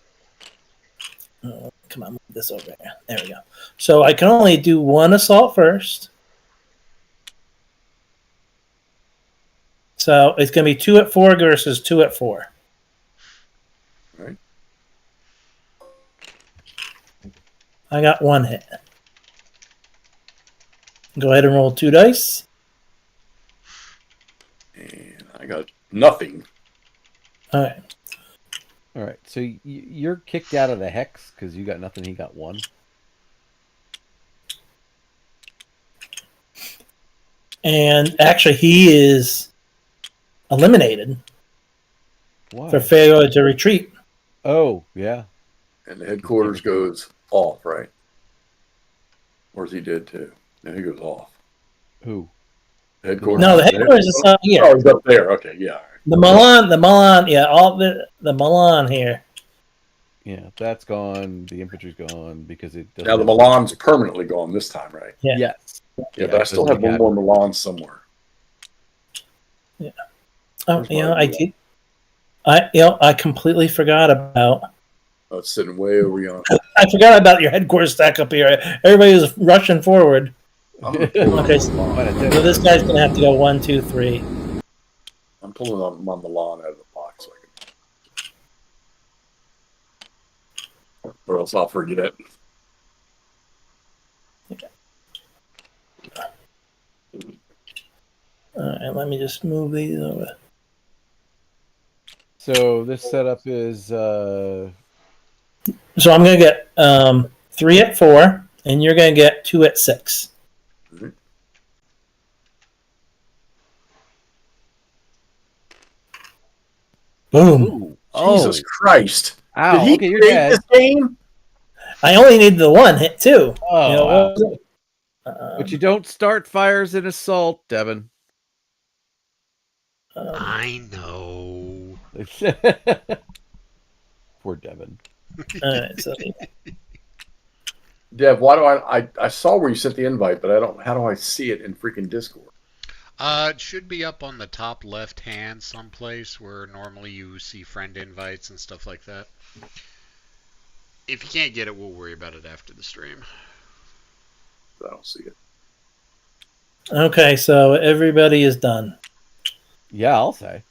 Oh, come on, move this over here. There we go. So I can only do 1 assault first. So it's going to be 2 at 4 versus 2 at 4. All right. I got 1 hit. Go ahead and roll 2 dice. And I got nothing. All right. All right. So you're kicked out of the hex because you got nothing. He got 1. And actually, he is eliminated Why? for failure to retreat. Oh, yeah. And the headquarters goes off, right? Or is he dead too? No, he goes off. Who? Headquarters. No, the headquarters is up here. Oh, he's up there. Okay, yeah. All right. The Milan, yeah, all the Milan here. Yeah, that's gone. The infantry's gone because it doesn't. Now the Milan's permanently gone this time, right? Yeah. Yes. Yeah, but I still have one more Milan somewhere. Yeah. Oh, Where's my- I did. I completely forgot about. Oh, it's sitting way over yonder. I forgot about your headquarters stack up here. Everybody was rushing forward. Okay, so this guy's gonna have to go 1, 2, 3. I'm pulling on my Milan out of the box so I can. Or else I'll forget it. All right, let me just move these over. So this setup is So I'm gonna get 3 at 4, and you're gonna get 2 at 6. Mhm. Boom! Ooh. Jesus Christ! Ow. Did he Okay, you're create dead. this game? I only need the 1 hit too. Oh, wow. But you don't start fires in assault, Devin. I know. Poor Devin. all right, so Dev, why do I saw where you sent the invite, but I don't. How do I see it in freaking Discord? It should be up on the top left hand someplace where normally you see friend invites and stuff like that. If you can't get it, we'll worry about it after the stream. I don't see it. Okay, so everybody is done. Yeah, I'll say.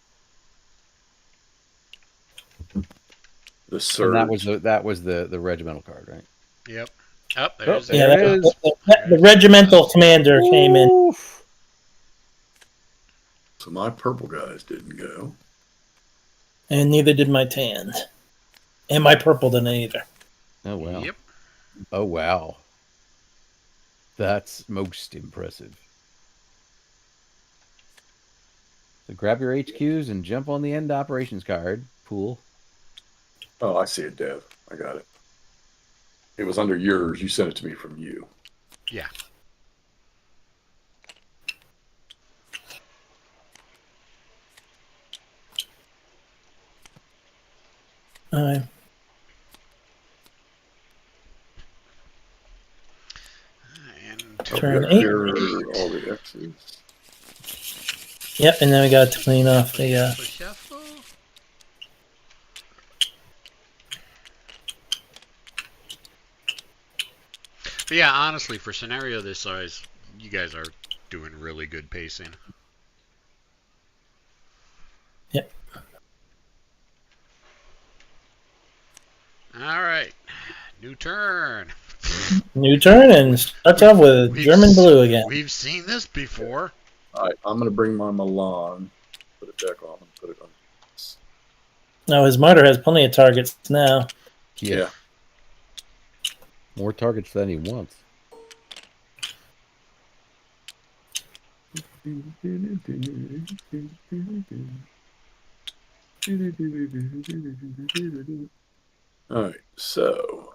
The And surge. that was the regimental card, right? Yep. Up Oh, there's there Yeah, it is. the regimental commander came in. Oof. So my purple guys didn't go. And neither did my tan. And my purple didn't either. Oh wow. Yep. Oh wow. That's most impressive. So grab your HQs and jump on the end operations card pool. Oh, I see it, Dev. I got it. It was under yours. You sent it to me from you. Yeah. All right. And Turn Okay, 8. here are all the X's. Yep, and then we got to clean off the. shuffle. But yeah, honestly, for scenario this size, you guys are doing really good pacing. Yep. All right, new turn. New turn and starts off with German blue again. We've seen this before. All right, I'm going to bring my Milan, put it back on, and put it on. Now his martyr has plenty of targets now. Yeah. More targets than he wants. All right, so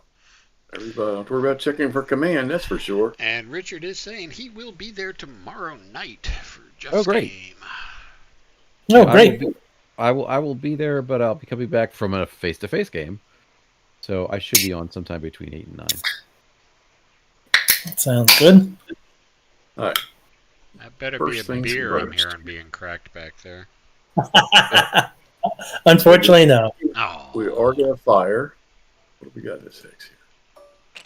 everybody don't have to worry about checking for command, that's for sure. And Richard is saying he will be there tomorrow night for Jeff's Oh, great. game. Oh, great. I will be there, but I'll be coming back from a face-to-face game. So I should be on sometime between 8 and 9. Sounds good. All right. That better First be a things beer I'm first. hearing being cracked back there. Unfortunately, no. Oh. We are going to fire. What do we got in this X here?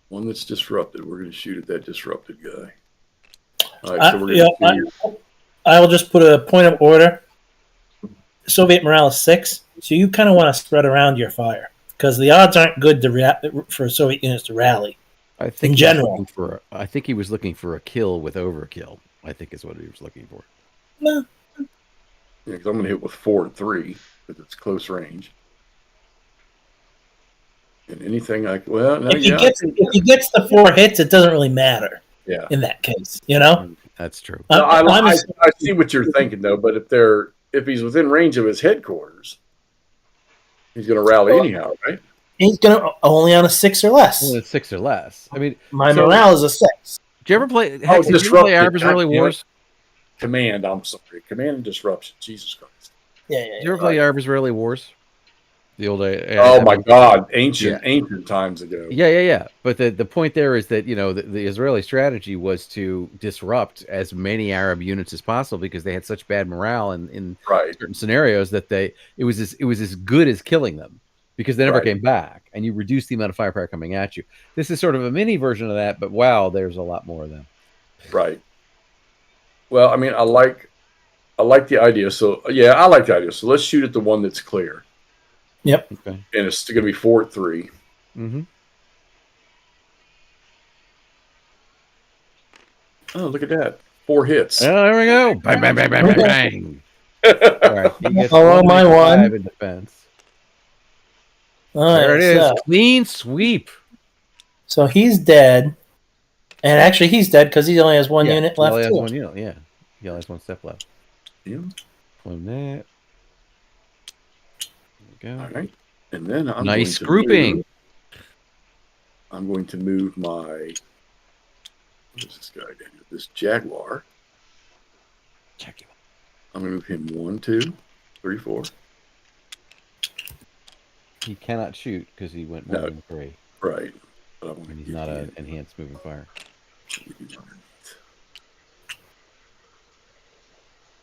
One that's disrupted. We're going to shoot at that disrupted guy. All right, so we're going to I will just put a point of order. Soviet morale is 6, so you kind of want to spread around your fire because the odds aren't good for Soviet units to rally. I think In general. I think he was looking for a kill with overkill. I think is what he was looking for. No. Yeah, because I'm going to hit with 4 and 3 because it's close range. And anything no, If he gets the 4 hits, it doesn't really matter. Yeah. In that case, you know. That's true. No, I see what you're thinking though, but if he's within range of his headquarters, he's going to rally anyhow, right? He's gonna only on a 6 or less. Only 6 or less. I mean, my morale is a 6. Did you ever play? Hex, did you ever play Arab Israeli Wars? Command. I'm sorry. Command and disruption. Jesus Christ. Yeah. Did you ever play Arab Israeli Wars? The old oh my God, ancient times ago. Yeah. But the point there is that the Israeli strategy was to disrupt as many Arab units as possible because they had such bad morale in certain scenarios that it was as good as killing them because they never came back, and you reduce the amount of firepower coming at you. This is sort of a mini version of that, but wow, there's a lot more of them. Right. Well, I mean, I like the idea. So yeah, I like the idea. So let's shoot at the one that's clear. Yep. Okay. And it's going to be 4 at 3. Mm-hmm. Oh, look at that. 4 hits. Oh, there we go. Bang, bang, bang, bang, bang, bang. All right. He gets my 1 in defense. All there right, it is. Clean sweep. So he's dead. And actually, he's dead because he only has 1 unit left. He only has 1 unit, yeah. He only has 1 step left. Yeah. From that. Go. All right, and then I'm nice grouping. I'm going to move my what is this guy down here? This Jaguar. I'm going to move him 1, 2, 3, 4. He cannot shoot because he went 1 and 3. Right, and he's not an enhanced moving fire.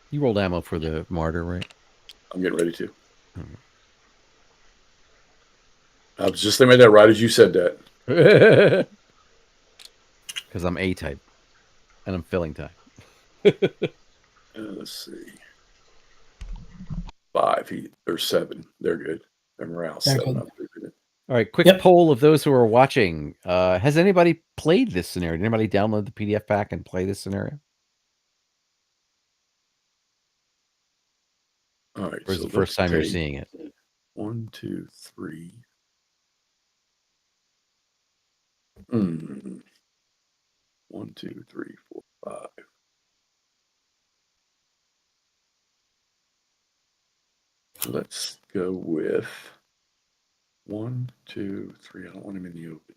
You rolled ammo for the martyr, right? I'm getting ready to. I was just thinking that right as you said that. Because I'm A-type. And I'm filling time. Let's see. 5 or 7. They're good. And morale They're 7. good. I'm moving it. All right, quick Yep. poll of those who are watching. Has anybody played this scenario? Did anybody download the PDF pack and play this scenario? All right. Or is So it the first time you're take seeing it? 1, 2, 3. 1, 2, 3, 4, 5. Let's go with 1, 2, 3. I don't want him in the open.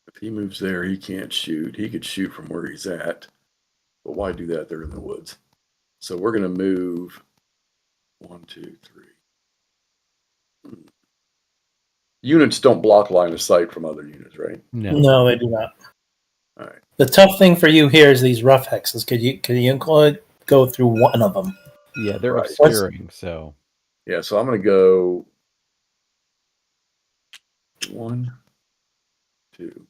If he moves there, he can't shoot. He could shoot from where he's at. But why do that? They're in the woods. So we're going to move 1, 2, 3. Units don't block line of sight from other units, right? No, they do not. All right. The tough thing for you here is these rough hexes. Could you go through one of them? Yeah, they're Right. obscuring, so. Yeah, so I'm going to go 1, 2.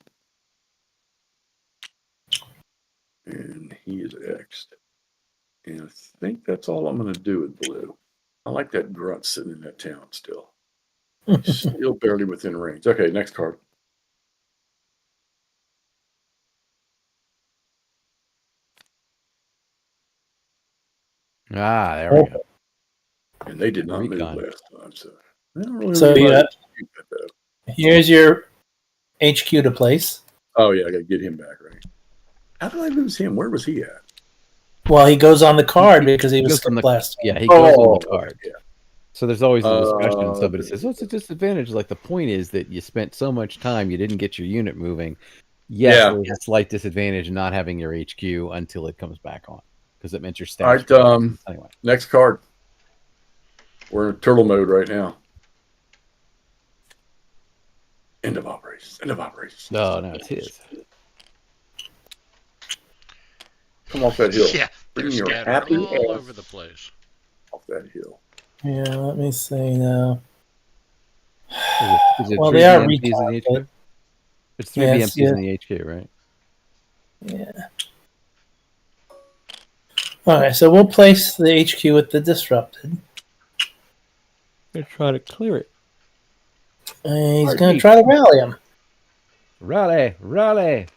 And he is X'd. And I think that's all I'm going to do with blue. I like that grunt sitting in that town still. He's still barely within range. Okay, next card. Ah, there we go. And they did not Recon. move last time, so I don't really So know you why got- they shoot that, though. Here's your HQ to place. Oh yeah, I got to get him back, right? How did I lose him? Where was he at? Well, he goes on the card because he was goes on skipped the- last time. Yeah, he goes on the Oh, card. yeah. So there's always a discussion. Uh, Somebody says, "Oh, it's a disadvantage." Like the point is that you spent so much time, you didn't get your unit moving. Yes, Yeah. there's a slight disadvantage not having your HQ until it comes back on, because it meant your All stats. right, Anyway, next card. We're in turtle mode right now. End of operations. End of operations. no, it's his. Come off that hill. Yeah, they're Bring your scattered happy all ass over the place. off that hill. Yeah, let me see now. Is it Well, three they are BMPs in the recon, HQ? but It's 3 Yes, BMPs in the HQ, right? yeah. All right, so we'll place the HQ with the disrupted. They're trying to clear it. And he's Alright, going to neat. try to rally him. Rally, rally.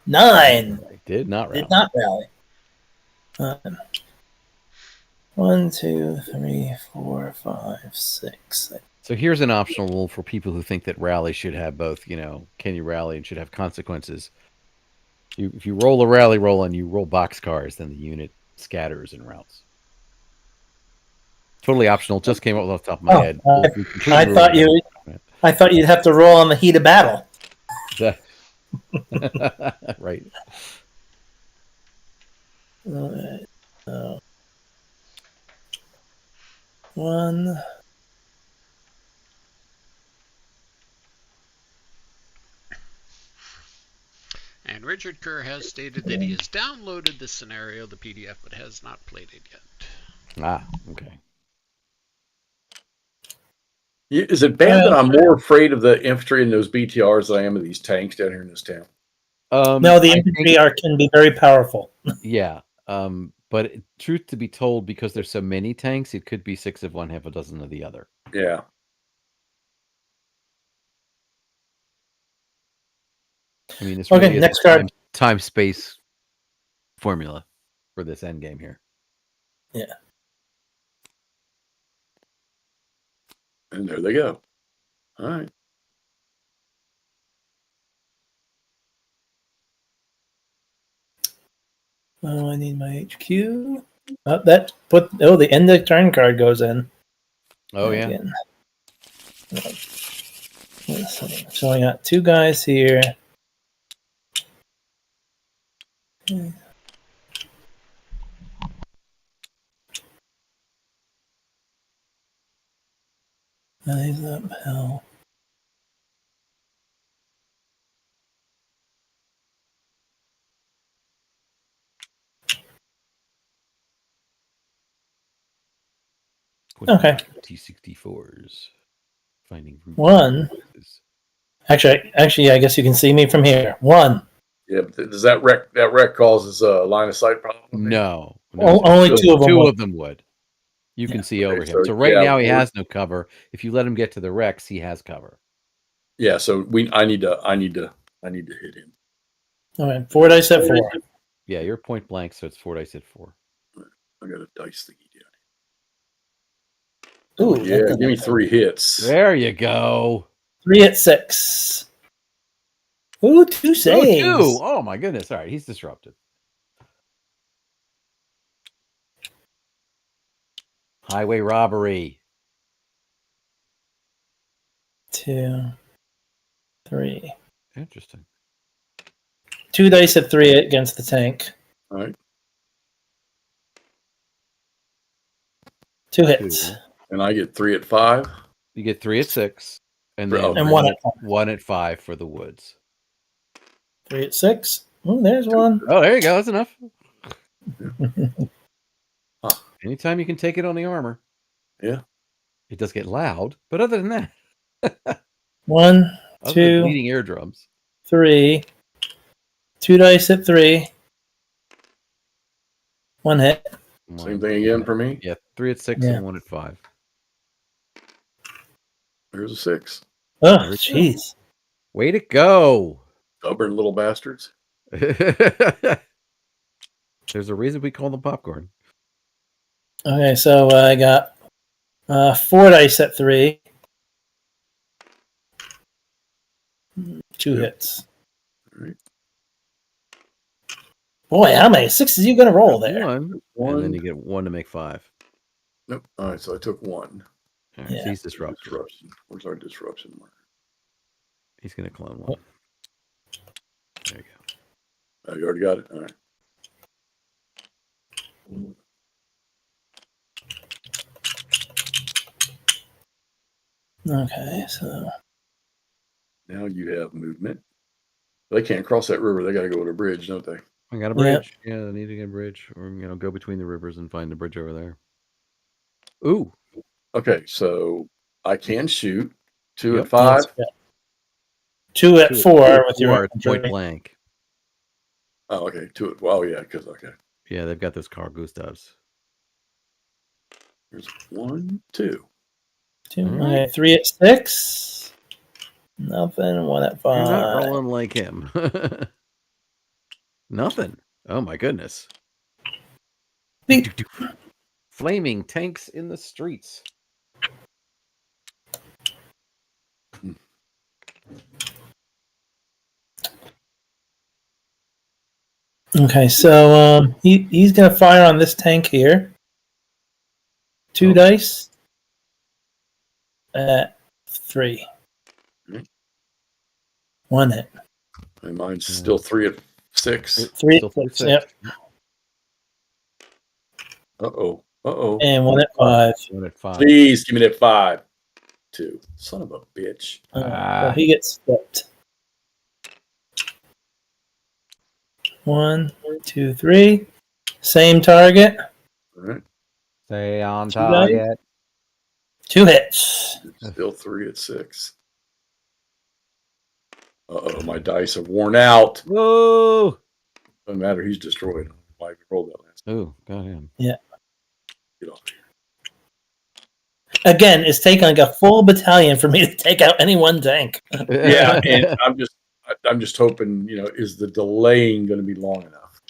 9. Did not rally. Did not rally. 1, 2, 3, 4, 5, 6. So here's an optional rule for people who think that rally should have both, can you rally and should have consequences. If you roll a rally roll and you roll boxcars, then the unit scatters and routes. Totally optional. Just came up off the top of my head. I thought you'd have to roll on the heat of battle. Right. All right. So 1. And Richard Kerr has stated that he has downloaded the scenario, the PDF, but has not played it yet. Ah, okay. Is it bad that I'm more afraid of the infantry and those BTRs than I am of these tanks down here in this town? No, the infantry can be very powerful. Yeah. But truth to be told, because there's so many tanks, it could be 6 of one, half a dozen of the other. Yeah. I mean, it's Okay, really next a card. time space formula for this end game here. Yeah. And there they go. All right. Oh, I need my HQ. The end of turn card goes in. Oh, yeah. Again. So I got 2 guys here. Eyes up, hell. Okay. T64s. Finding root One. places. Actually, I guess you can see me from here. One. Yeah, but does that wreck causes a line of sight problem? No. Only two of them Two would. of them would. You can Yeah. see over Okay, him. so, So right yeah, now he has no cover. If you let him get to the wrecks, he has cover. Yeah, so I need to hit him. All right. 4 dice at 4. Yeah, you're point blank, so it's 4 dice at 4. I got a dice thingy down. Ooh, Yeah, give me 3 hits. There you go. 3 at 6. Ooh, 2 saves. Oh, 2. Oh my goodness. All right, he's disrupted. Highway robbery. 2, 3. Interesting. 2 dice at 3 against the tank. All right. 2 hits. 2. And I get 3 at 5. You get 3 at 6. And then And 1 at 5. 1 at 5 for the woods. 3 at 6. Oh, there's 1. Oh, there you go. That's enough. Anytime you can take it on the armor. Yeah. It does get loud, but other than that, 1, other than 2, bleeding eardrums. 3. 2 dice at 3. 1 hit. Same thing again for me. Yeah, 3 at 6 Yeah. and 1 at 5. There's a 6. Oh, There we go. jeez. Way to go. Stubborn little bastards. There's a reason we call them popcorn. Okay, so I got 4 dice at 3. 2 hits. All right. Boy, how many 6s are you going to roll there? 1, and then you get 1 to make 5. Nope. All right, so I took 1. All right, Yeah. so he's disrupted. Disruption. Where's our disruption marker? He's going to clone 1. There you go. Oh, you already got it? All right. Okay, so Now you have movement. They can't cross that river. They got to go to a bridge, don't they? I got a bridge. Yeah, they need to get a bridge. Or, go between the rivers and find the bridge over there. Ooh. Okay, so I can shoot 2 Yep. at 5. yeah. 2 at 4 with your point blank. Oh, okay. 2 at yeah, because okay. Yeah, they've got those Carl Gustavs. Here's 1, 2. 2. All Okay, 3 at 6. Nothing. 1 at 5. You're not rolling like him. Nothing. Oh my goodness. Beep. Flaming tanks in the streets. Okay, so he's going to fire on this tank here. 2 dice at 3. Mhm. 1 hit. And mine's still 3 at 6. 3 Still at 6. 6. Yep. Uh-oh. Uh-oh. And 1 at 5. 1 at 5. Please give me that 5. 2. Son of a bitch. So he gets flipped. 1, 2, 3. Same target. All right. Stay on 2 dice. target. 2 hits. Still 3 at 6. Uh-oh, my dice have worn out. Whoa! Doesn't matter. He's destroyed. Why we rolled that last? Oh, got him. Get off here. Again, it's taking like a full battalion for me to take out any one tank. Yeah, and I'm just hoping, is the delaying going to be long enough?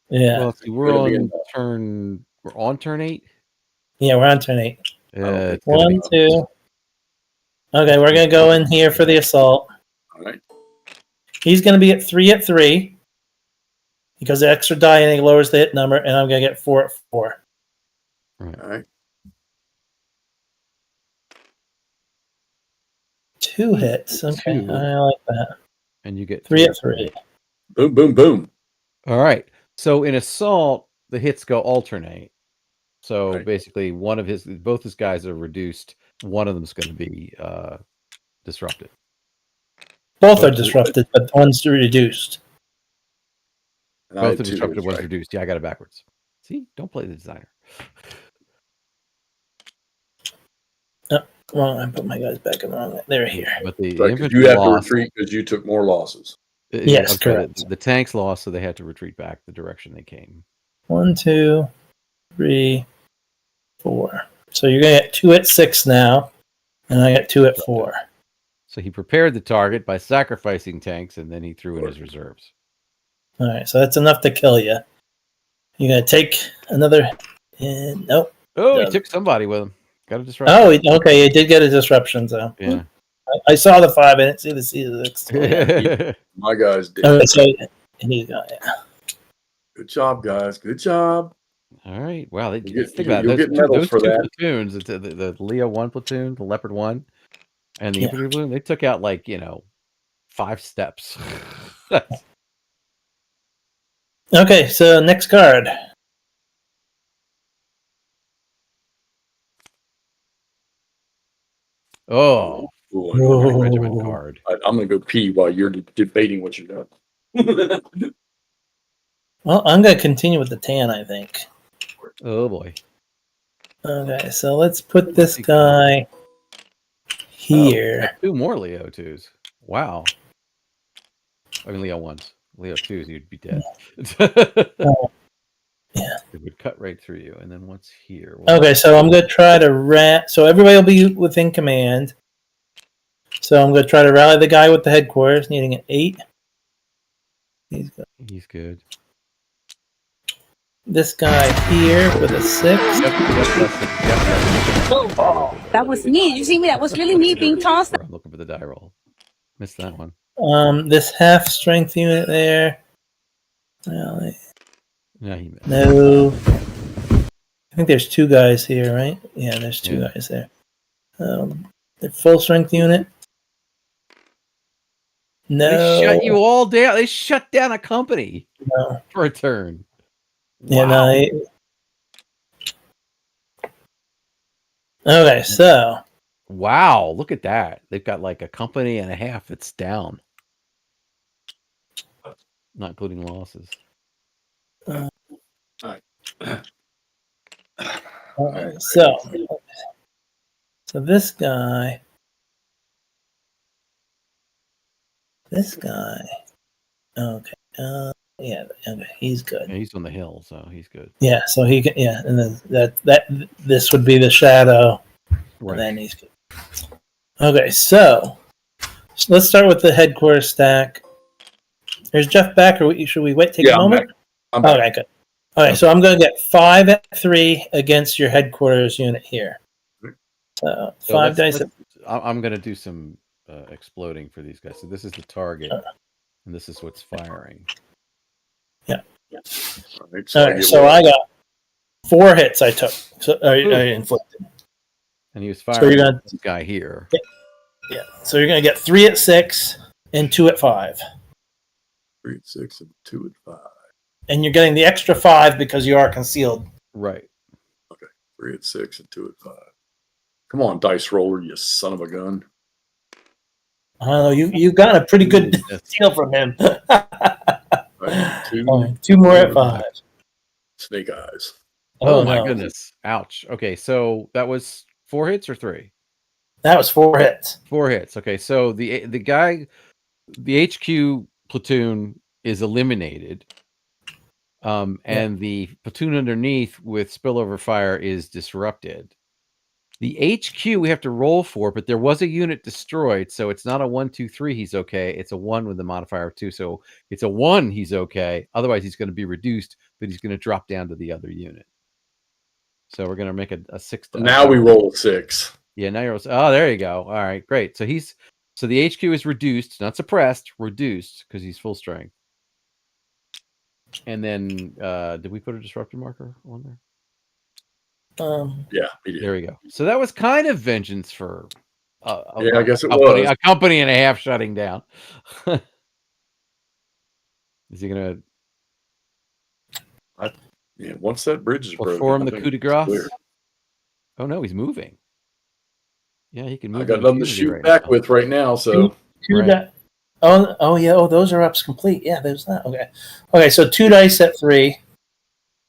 Yeah. Well, see, we're Gonna be on turn 8. Yeah, we're on turn 8. It's gonna 1, be- 2. Okay, we're going to go in here for the assault. All right. He's going to be at 3 at 3 because the extra die and he lowers the hit number, and I'm going to get 4 at 4. All right. 2 hits. Okay, 2. I like that. And you get 3 at 3. Boom, boom, boom. All right. So in assault, the hits go alternate. So Right. basically, both his guys are reduced. One of them is going to be disrupted. Both are disrupted, but one's reduced. And I Both had the 2, disrupted that's ones right. reduced. Yeah, I got it backwards. See, don't play the designer. Wrong. I put my guys back in the wrong. They're here. But the Right, 'cause infantry you have to lost. retreat because you took more losses. Yes, I'm sorry, correct. the tanks lost, so they had to retreat back the direction they came. 1, 2, 3, 4. So you're gonna get 2 at 6 now, and I got 2 at 4. So he prepared the target by sacrificing tanks, and then he threw in his reserves. All right, so that's enough to kill you. You're gonna take another. And nope. Oh, he Doesn't. took somebody with him. Got a disruption. Oh, okay. He did get a disruption, though. Yeah. I saw the 5. I didn't see the C6. Oh, yeah. My guys did. Okay, so he's got it. Good job, guys. Good job. All right. Wow. They, You'll think about get it. medals Those for two that. platoons, the Leo 1 platoon, the Leopard 1, and the Yeah. infantry platoon, they took out 5 steps. Okay, so next card. Oh, Ooh, Oh. regiment card. I'm going to go pee while you're debating what you got. Well, I'm going to continue with the tan, I think. Oh boy. Okay, so let's put this guy here. 2 more Leo 2s. Wow. I mean Leo 1s. Leo 2s, you'd be dead. Yeah. It would cut right through you. And then what's here? Okay, so I'm going to try to so everybody will be within command. So I'm going to try to rally the guy with the headquarters, needing an 8. He's good. He's good. This guy here with a 6. That was me. Did you see me? That was really me being tossed. I'm looking for the die roll. Missed that one. This half strength unit there. Rally. Yeah, he missed. No. I think there's 2 guys here, right? Yeah, there's 2 Yeah. guys there. The full strength unit. No. They shut you all down. They shut down a company No. for a turn. Yeah, Wow. no. Okay, so Wow, look at that. They've got like a company and a half that's down. Not including losses. so this guy, okay, yeah, okay, he's good. Yeah, he's on the hill, so he's good. Yeah, so he can, yeah, and then this would be the shadow, and then he's good. Okay, so let's start with the headquarters stack. There's Jeff back, or should we wait? Take a moment. I'm back. Okay, good. Okay, so I'm going to get 5 at 3 against your headquarters unit here. So 5 dice. I'm going to do some exploding for these guys. So this is the target, and this is what's firing. Yeah. All right, All right, so I got 4 hits. I took. So I inflicted. And he was So firing you're gonna, this guy here. yeah. So you're going to get 3 at 6 and 2 at 5. 3 at 6 and 2 at 5. And you're getting the extra 5 because you are concealed. Right. 3 at 6 and 2 at 5. Come on, dice roller, you son of a gun. I don't know. You got a pretty good deal from him. Right, 2, 2 more at 5. snake eyes. Oh my no. goodness. Ouch. Okay, so that was 4 hits or 3? That was 4 hits. 4 hits. Okay, so the guy, the HQ platoon is eliminated. And the platoon underneath with spillover fire is disrupted. The HQ we have to roll for, but there was a unit destroyed, so it's not a 1, 2, 3. He's okay. It's a 1 with a modifier of 2, so it's a 1. He's okay. Otherwise, he's going to be reduced, but he's going to drop down to the other unit. So we're going to make a 6. Now we roll a 6. Yeah, now you're. Oh, there you go. All right, great. So the HQ is reduced, not suppressed, reduced because he's full strength. And then, did we put a disruptor marker on there? Yeah, he did. There we go. So that was kind of vengeance for I guess it company, was. a company and a half shutting down. Is he going to Once that bridge is broken, perform I the think coup de it's grace? clear. Oh no, he's moving. Yeah, he can move. I got nothing to shoot back with right now, so 2 Right. dice. Oh yeah. Oh, those are ups complete. Yeah, there's that. Okay. Okay, so 2 dice at 3.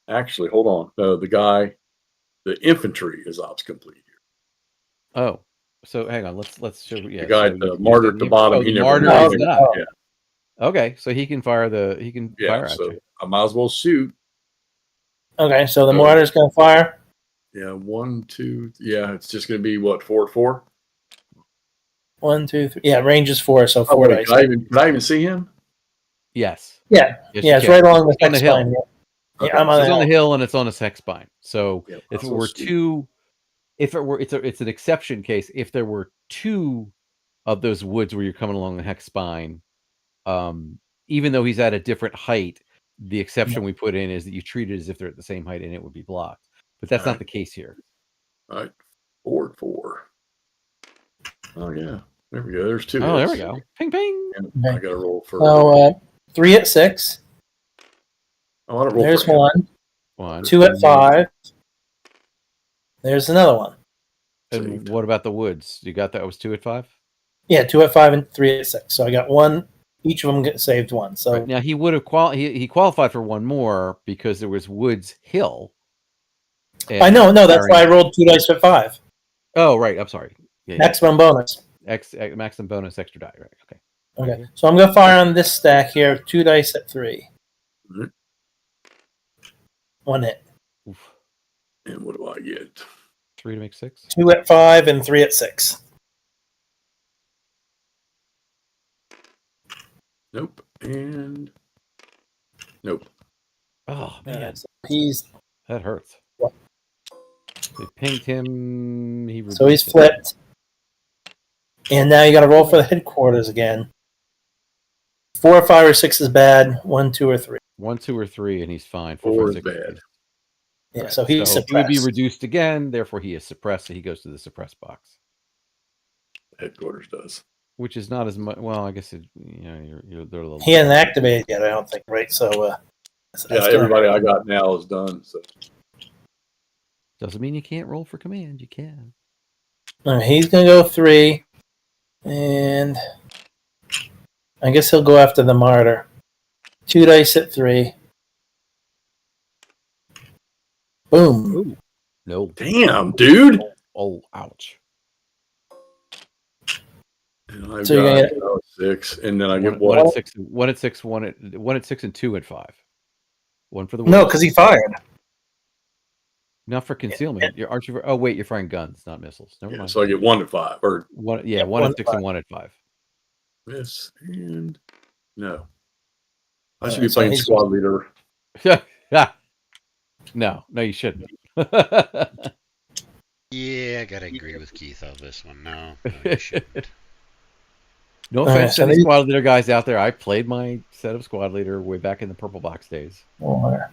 actually, hold on. The infantry is ops complete here. Oh, So hang on, let's show. Yeah, The guy, so the martyr at the bottom, he the never martyr moved. is not. Yeah. Okay, so he can fire fire at So you. I might as well shoot. Okay, so the Oh. mortar's going to fire. Yeah, 1, 2. Yeah, it's just going to be what, 4 at 4? 1, 2, 3. Yeah, range is 4, so Oh, 4 wait, dice. can I even see him? Yes. Yeah, Yes, yeah, you it's can. right along the On the hex hill. line. Yeah, Okay. I'm on It's the on the hill. hill and it's on a hex spine. So Yeah, if it might as well were shoot. two, if it were, it's an exception case. If there were two of those woods where you're coming along the hex spine, even though he's at a different height, the exception we put in is that you treat it as if they're at the same height and it would be blocked. But that's All not right. the case here. All right, 4 at 4. Oh yeah, there we go. There's 2. Oh, there we hits. go. Ping, ping. And Okay. I got to roll for. So 3 at 6. I want to roll There's for him. 1. One. 2 at 5. There's another one. And Saved. what about the woods? You got that? It was 2 at 5. Yeah, 2 at 5 and 3 at 6. So I got one. Each of them get saved one. So Now he would have he qualified for one more because there was Woods Hill. I know. No, that's why I rolled 2 dice at 5. Oh, right. I'm sorry. Yeah, Maximum bonus. maximum bonus extra die. Right. Okay. Okay. So I'm going to fire on this stack here. 2 dice at 3. Mhm. 1 hit. Oof. And what do I get? 3 to make 6. 2 at 5 and 3 at 6. Nope. And nope. Oh man, Yeah, so he's that hurts. What? They pinged him. so he's flipped. And now you got to roll for the headquarters again. 4, 5, or 6 is bad. 1, 2, or 3. 1, 2, or 3, and he's fine. 4 5, is 6, bad. Yeah, right. so he's He would be suppressed. reduced again. Therefore, he is suppressed. So he goes to the suppressed box, Headquarters does. which is not as much. Well, I guess you're they're a little. He hasn't activated yet, I don't think, right? So Yeah, everybody I got now is done. So Doesn't mean you can't roll for command. You can. He's going to go 3. And I guess he'll go after the martyr. 2 dice at 3. Boom. Ooh. No. damn, dude. Oh, ouch. And I've So you're got gonna 6, and then I get One what? at 6. 1 at 6. 1 at 6 and 2 at 5. 1 for the No, win. because he fired. Not for concealment. Aren't you? Oh wait, you're firing guns, not missiles. Never Yeah, mind. so I get 1 at 5, or One. Yeah, 1 1 at at 6 5. and 1 at 5. miss, and no. I Yeah, should be so playing he's- squad leader. No, you shouldn't. Yeah, I gotta agree with Keith on this one. No, you shouldn't. No All right, offense so to any these- squad leader guys out there. I played my set of squad leader way back in the purple box days. 4,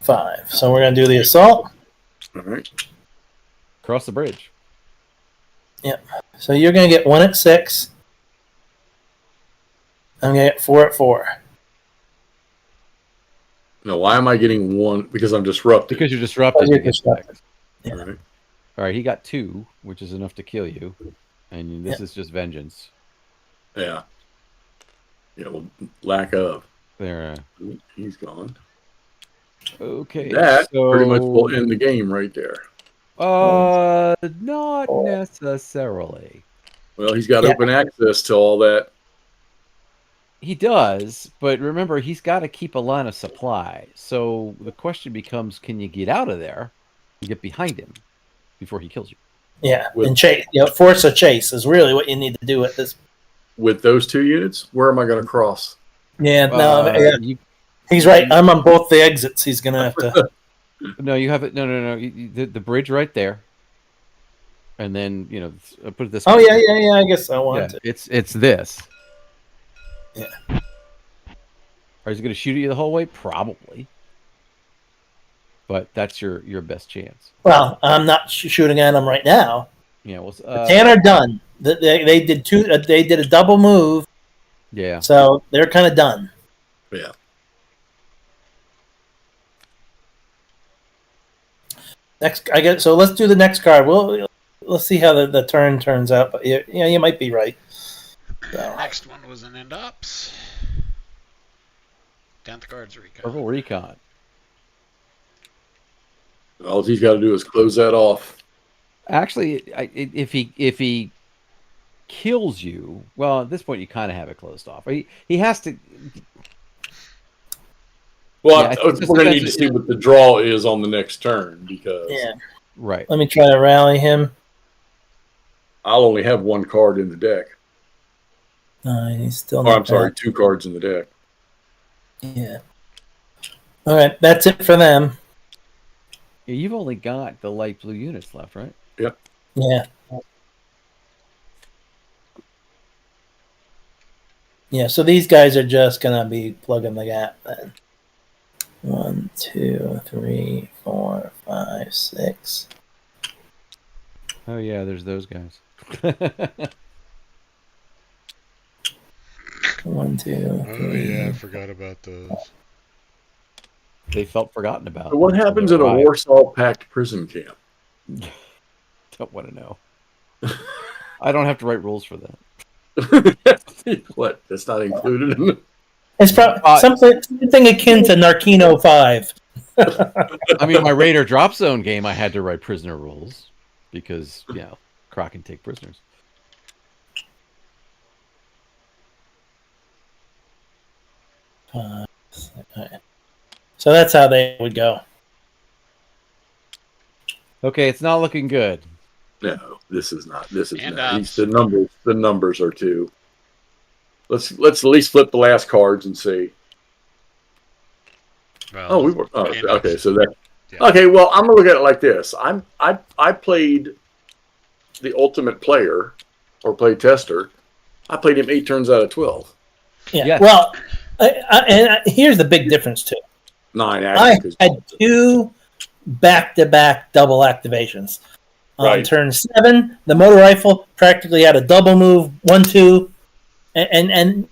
5. So we're going to do the assault. All right. Cross the bridge. So you're going to get 1 at 6. I'm going to get 4 at 4. No, why am I getting 1? Because I'm disrupted. Because you're disrupted. You're you get disrupted. 6. All right. All right, he got 2, which is enough to kill you, and this is just vengeance. Yeah. Yeah. Well, lack of. There. He's gone. Okay. That so, pretty much will end the game right there. Not necessarily. Well, he's got Yeah. open access to all that. He does, but remember, he's got to keep a line of supply. So the question becomes, can you get out of there and get behind him before he kills you? Yeah. With- And chase. Force a chase is really what you need to do at this. With those 2 units, where am I going to cross? Yeah. No, You, he's right. I'm on both the exits. He's going to have to. no, you have it. No. The bridge right there, and then I'll put it this. Oh, way. yeah. I guess I Yeah, want to. it's this. Yeah. Are you going to shoot at you the whole way? Probably. But that's your best chance. Well, I'm not shooting at him right now. Yeah. Well. The 10 are done. They did 2. They did a double move, Yeah. so they're kind of done. Yeah. Next, I guess. So let's do the next card. Let's see how the turn turns out. But yeah, you might be right. So, Next one was an end ops. 10th cards recon. Purple recon. All he's got to do is close that off. Actually, if he kills you, well, at this point you kind of have it closed off. He has to. Well, Yeah, we're going to need to see what the draw is on the next turn because right. Let me try to rally him. I'll only have one card in the deck. He's still Oh, not I'm sorry, back. 2 cards in the deck. Yeah. All right, that's it for them. Yeah, you've only got the light blue units left, right? Yep. Yeah. Yeah, so these guys are just going to be plugging the gap then. 1, 2, 3, 4, 5, 6. Oh yeah, there's those guys. 1, 2, 3. Oh yeah, I forgot about those. They felt forgotten about. So what happens at a Warsaw Pact prison camp? Don't want to know. I don't have to write rules for that. What? That's not included in it? It's probably something akin to Narkino 5. I mean, my Raider Drop Zone game, I had to write prisoner rules because, Croc can take prisoners. So that's how they would go. Okay, it's not looking good. No, this is not. This is And not. The numbers are too. Let's at least flip the last cards and see. Well, we were. Oh, okay, so that. Yeah. Okay, well, I'm gonna look at it like this. I played the ultimate player or play tester. I played him 8 turns out of 12. Yeah. Yes. Well, here's the big difference too. 9 I actually. had 2 back-to-back double activations. On Right. turn 7, the motor rifle practically had a double move, 1-2, and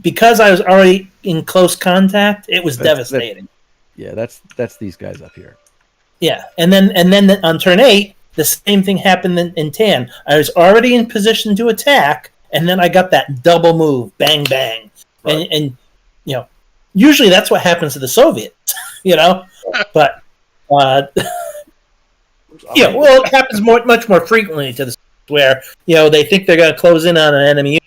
because I was already in close contact, it was devastating. That's these guys up here. Yeah, and then on turn 8, the same thing happened in tan. I was already in position to attack, and then I got that double move, bang bang, Right. and usually that's what happens to the Soviets, but. Well, it happens much more frequently to the where they think they're going to close in on an enemy.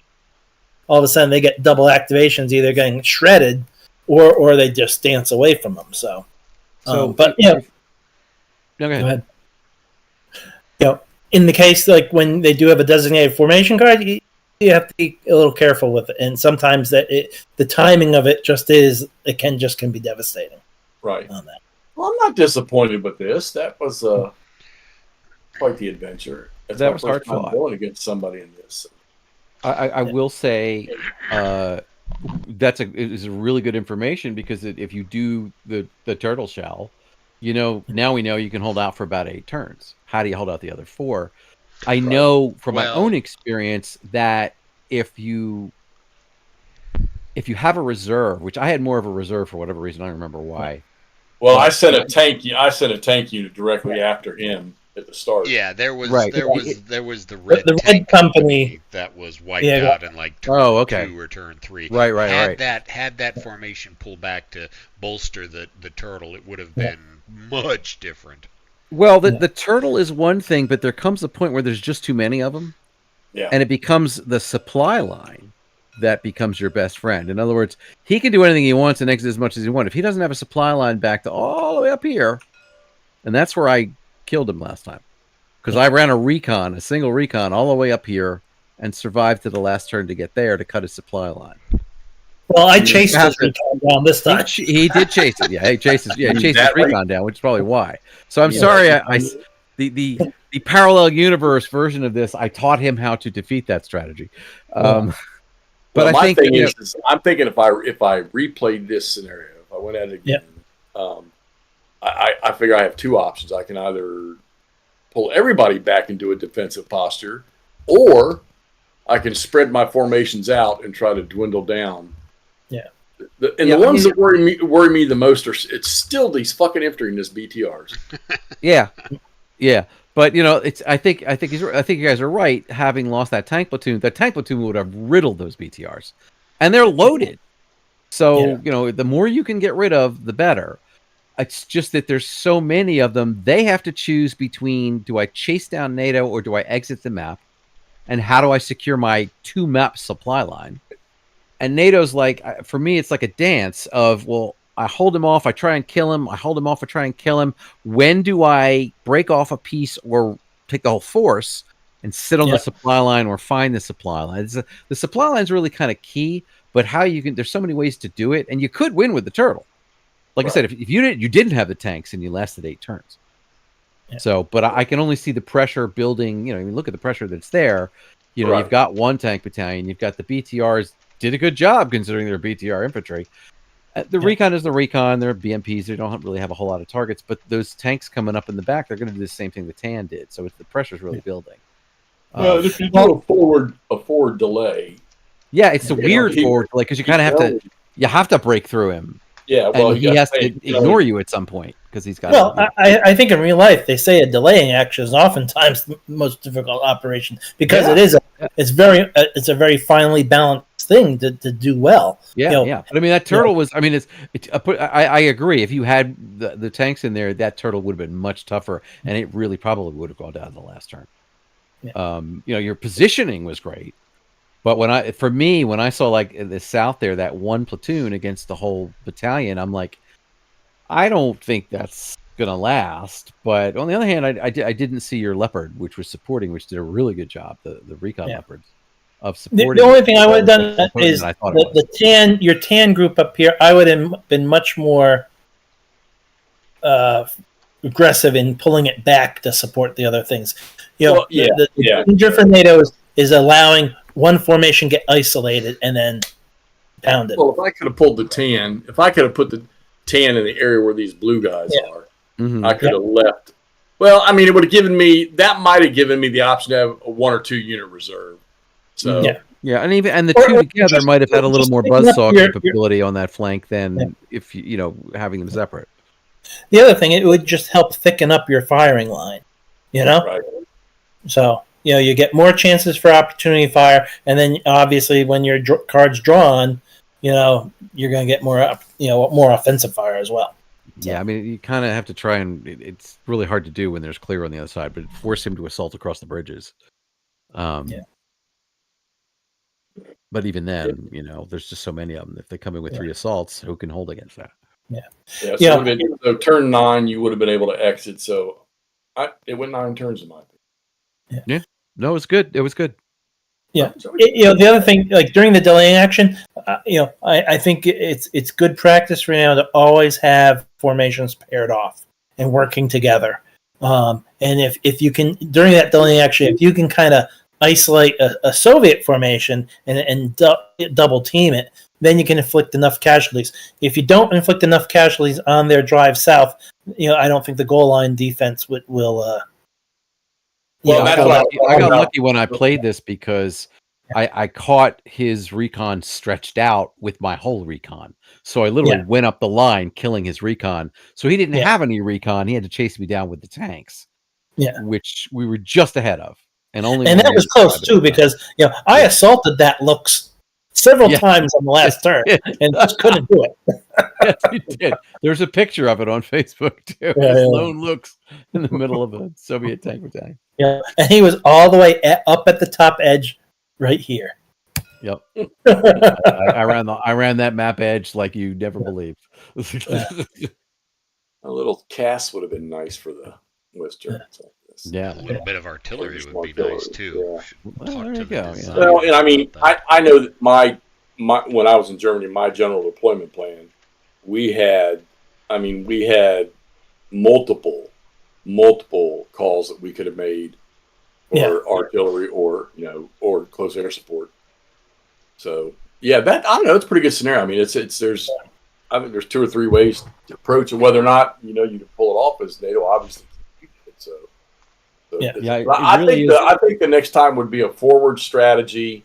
All of a sudden, they get double activations, either getting shredded, or they just dance away from them. So but no, go go ahead. ahead. In the case like when they do have a designated formation card, you have to be a little careful with it, and sometimes the timing of it can be devastating. Right. On that. Well, I'm not disappointed with this. That was quite the adventure. That was hard fought. Going against somebody in this. I will say is a really good information because if you do the turtle shell, now we know you can hold out for about 8 turns. How do you hold out the other 4? I know from my own experience that if you have a reserve, which I had more of a reserve for whatever reason, I don't remember why. Well, I sent a tank unit directly after him at the start. Yeah, there was the red company that was wiped out in like turn 2 or turn 3. Right. Had that formation pull back to bolster the turtle, it would have been much different. Well, the turtle is one thing, but there comes a point where there's just too many of them. Yeah. And it becomes the supply line that becomes your best friend. In other words, he can do anything he wants and exit as much as he wants. If he doesn't have a supply line back to all the way up here, and that's where I killed him last time. Because I ran a single recon all the way up here and survived to the last turn to get there to cut his supply line. Well, I chased his recon down this time. He did chase it. Yeah, he chased his recon down, which is probably why. So I'm sorry. The parallel universe version of this, I taught him how to defeat that strategy. But I think I'm thinking if I replayed this scenario, if I went at it again, I figure I have 2 options. I can either pull everybody back into a defensive posture, or I can spread my formations out and try to dwindle down. Yeah. The ones that worry me the most it's still these fucking emptiness BTRs. Yeah. But I think you guys are right. Having lost that tank platoon would have riddled those BTRs, and they're loaded. So the more you can get rid of, the better. It's just that there's so many of them. They have to choose between, do I chase down NATO or do I exit the map? And how do I secure my 2-map supply line? And NATO's like, for me, it's like a dance of, well, I hold him off, I try and kill him. I hold him off, I try and kill him. When do I break off a piece or take the whole force and sit on the supply line or find the supply line? The supply line is really kind of key, but how you can, there's so many ways to do it. And you could win with the turtle. Like I said, if you didn't have the tanks and you lasted 8 turns. Yeah. So, but I can only see the pressure building. You know, I mean, look at the pressure that's there. You know, you've got 1 tank battalion. You've got the BTRs did a good job considering they're BTR infantry. The recon is the recon. They're BMPs. They don't really have a whole lot of targets. But those tanks coming up in the back, they're going to do the same thing the TAN did. So the pressure's really building. Well, if you do a forward delay. Yeah, it's a weird forward delay because you kind of have to break through him. Yeah, well, and he has to ignore you at some point because he's got. Well, I think in real life they say a delaying action is oftentimes the most difficult operation because it's a very finely balanced thing to do well. Yeah, But I mean, that turtle was. I mean, I agree. If you had the tanks in there, that turtle would have been much tougher, and it really probably would have gone down in the last turn. Yeah. Your positioning was great. But when I saw like in the south there, that 1 platoon against the whole battalion, I'm like, I don't think that's gonna last. But on the other hand, I didn't see your leopard, which was supporting, which did a really good job. The recon leopards of supporting. The only thing I would have done is your TAN group up here. I would have been much more aggressive in pulling it back to support the other things. The danger for NATO is allowing one formation get isolated and then pounded. Well, if I could have pulled the TAN, if I could have put the TAN in the area where these blue guys are, I could have left. Well, I mean, it would have given me the option to have a 1 or 2 unit reserve. So and the two together might have had a little more buzzsaw capability on that flank than if having them separate. The other thing, it would just help thicken up your firing line. Right. So. You get more chances for opportunity fire, and then obviously when your card's drawn, you're going to get more, more offensive fire as well. Yeah, I mean, you kind of have to try and it's really hard to do when there's clear on the other side, but force him to assault across the bridges. But even then, there's just so many of them. If they come in with 3 assaults, who can hold against that? So turn 9, you would have been able to exit. So it went 9 turns in my opinion. Yeah. No, it was good. It was good. Yeah. The other thing, like during the delaying action, I think it's good practice for now to always have formations paired off and working together. And if you can, during that delaying action, if you can kind of isolate a Soviet formation and double team it, then you can inflict enough casualties. If you don't inflict enough casualties on their drive south, I don't think the goal line defense will. Well, I got lucky when I played this because I caught his recon stretched out with my whole recon. So I literally went up the line killing his recon. So he didn't have any recon. He had to chase me down with the tanks, which we were just ahead of. And that was close too because I assaulted that looks several times on the last turn and just couldn't do it. Yes, he did. There's a picture of it on Facebook too. Lone looks in the middle of a Soviet tank battalion. Yeah, and he was all the way up at the top edge, right here. Yep. I ran that map edge like you never believed. A little cast would have been nice for the Western. Yeah, a little bit of artillery would be nice too. Well, there you go. Well, and I mean, I know that my when I was in Germany, my general deployment plan, we had multiple calls that we could have made, or artillery, or close air support. So that I don't know, it's a pretty good scenario. I mean, there's 2 or 3 ways to approach it. Whether or not you can pull it off as NATO, obviously. I think the next time would be a forward strategy.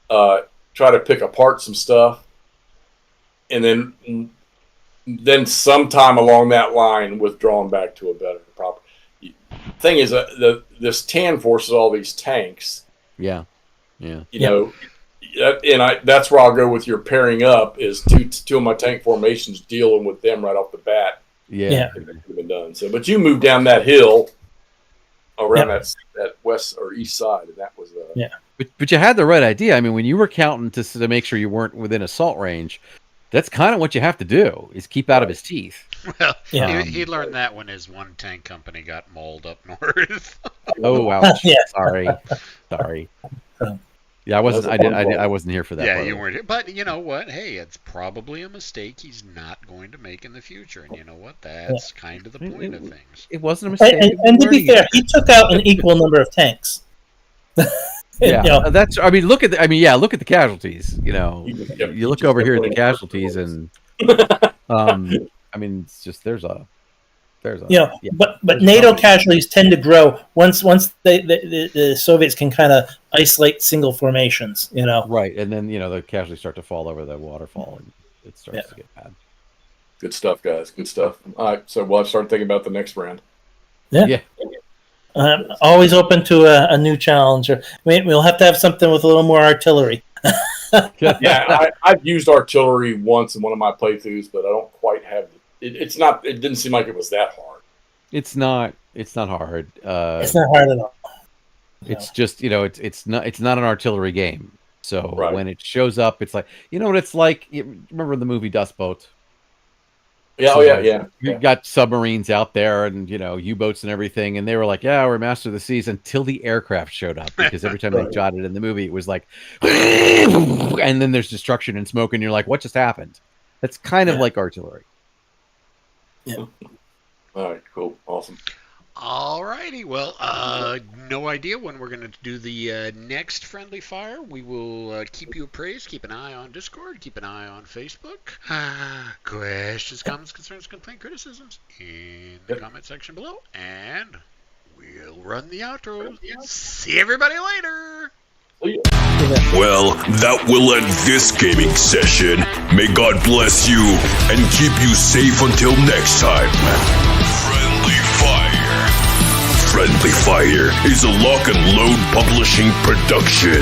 Try to pick apart some stuff, and then sometime along that line withdrawn back to a better proper. Thing is, this TAN forces all these tanks. Yeah. And that's where I'll go with your pairing up is two of my tank formations, dealing with them right off the bat Yeah. It could have been done. So, but you moved down that hill around that west or east side, and that was But you had the right idea. I mean, when you were counting to make sure you weren't within assault range, that's kind of what you have to do, is keep out of his teeth. Well, Yeah. he learned that when his one tank company got mauled up north. Oh, ouch. Yeah. Sorry. Yeah, I wasn't here for that. Yeah, part. you weren't here. But you know what? Hey, it's probably a mistake he's not going to make in the future. And you know what? That's kind of the point of things. It wasn't a mistake. And to be fair, he took out an equal number of tanks. Yeah, You know, that's. I mean, look at the casualties. You know, Yep. you look over here at the casualties, and I mean, it's just there's a. you know, but NATO casualties tend to grow once the Soviets can kind of isolate single formations. You know, right, and then the casualties start to fall over the waterfall, and it starts to get bad. good stuff, guys. Good stuff. All right, so we'll have to start thinking about the next round. Yeah. Always open to a new challenge. We'll have to have something with a little more artillery. Yeah, I've used artillery once in one of my playthroughs, but I don't quite have it. It's not. It didn't seem like it was that hard. It's not hard. It's not hard at all. It's just it's not an artillery game. So Right. when it shows up, it's like what it's like. You remember the movie Dust Boat? Yeah. So Oh yeah. You got submarines out there and U-boats and everything, and they were like, "Yeah, we're master of the seas," until the aircraft showed up. Because every time they shot it in the movie, it was like, and then there's destruction and smoke, and you're like, "What just happened?" That's kind of like artillery. All right. Cool. Awesome. Alrighty, well, no idea when we're going to do the next Friendly Fire. We will keep you appraised. Keep an eye on Discord. Keep an eye on Facebook. Questions, comments, concerns, complaints, criticisms in the comment section below. And we'll run the outro. See everybody later. Well, that will end this gaming session. May God bless you and keep you safe until next time. Friendly Fire. Friendly Fire is a Lock and Load Publishing production.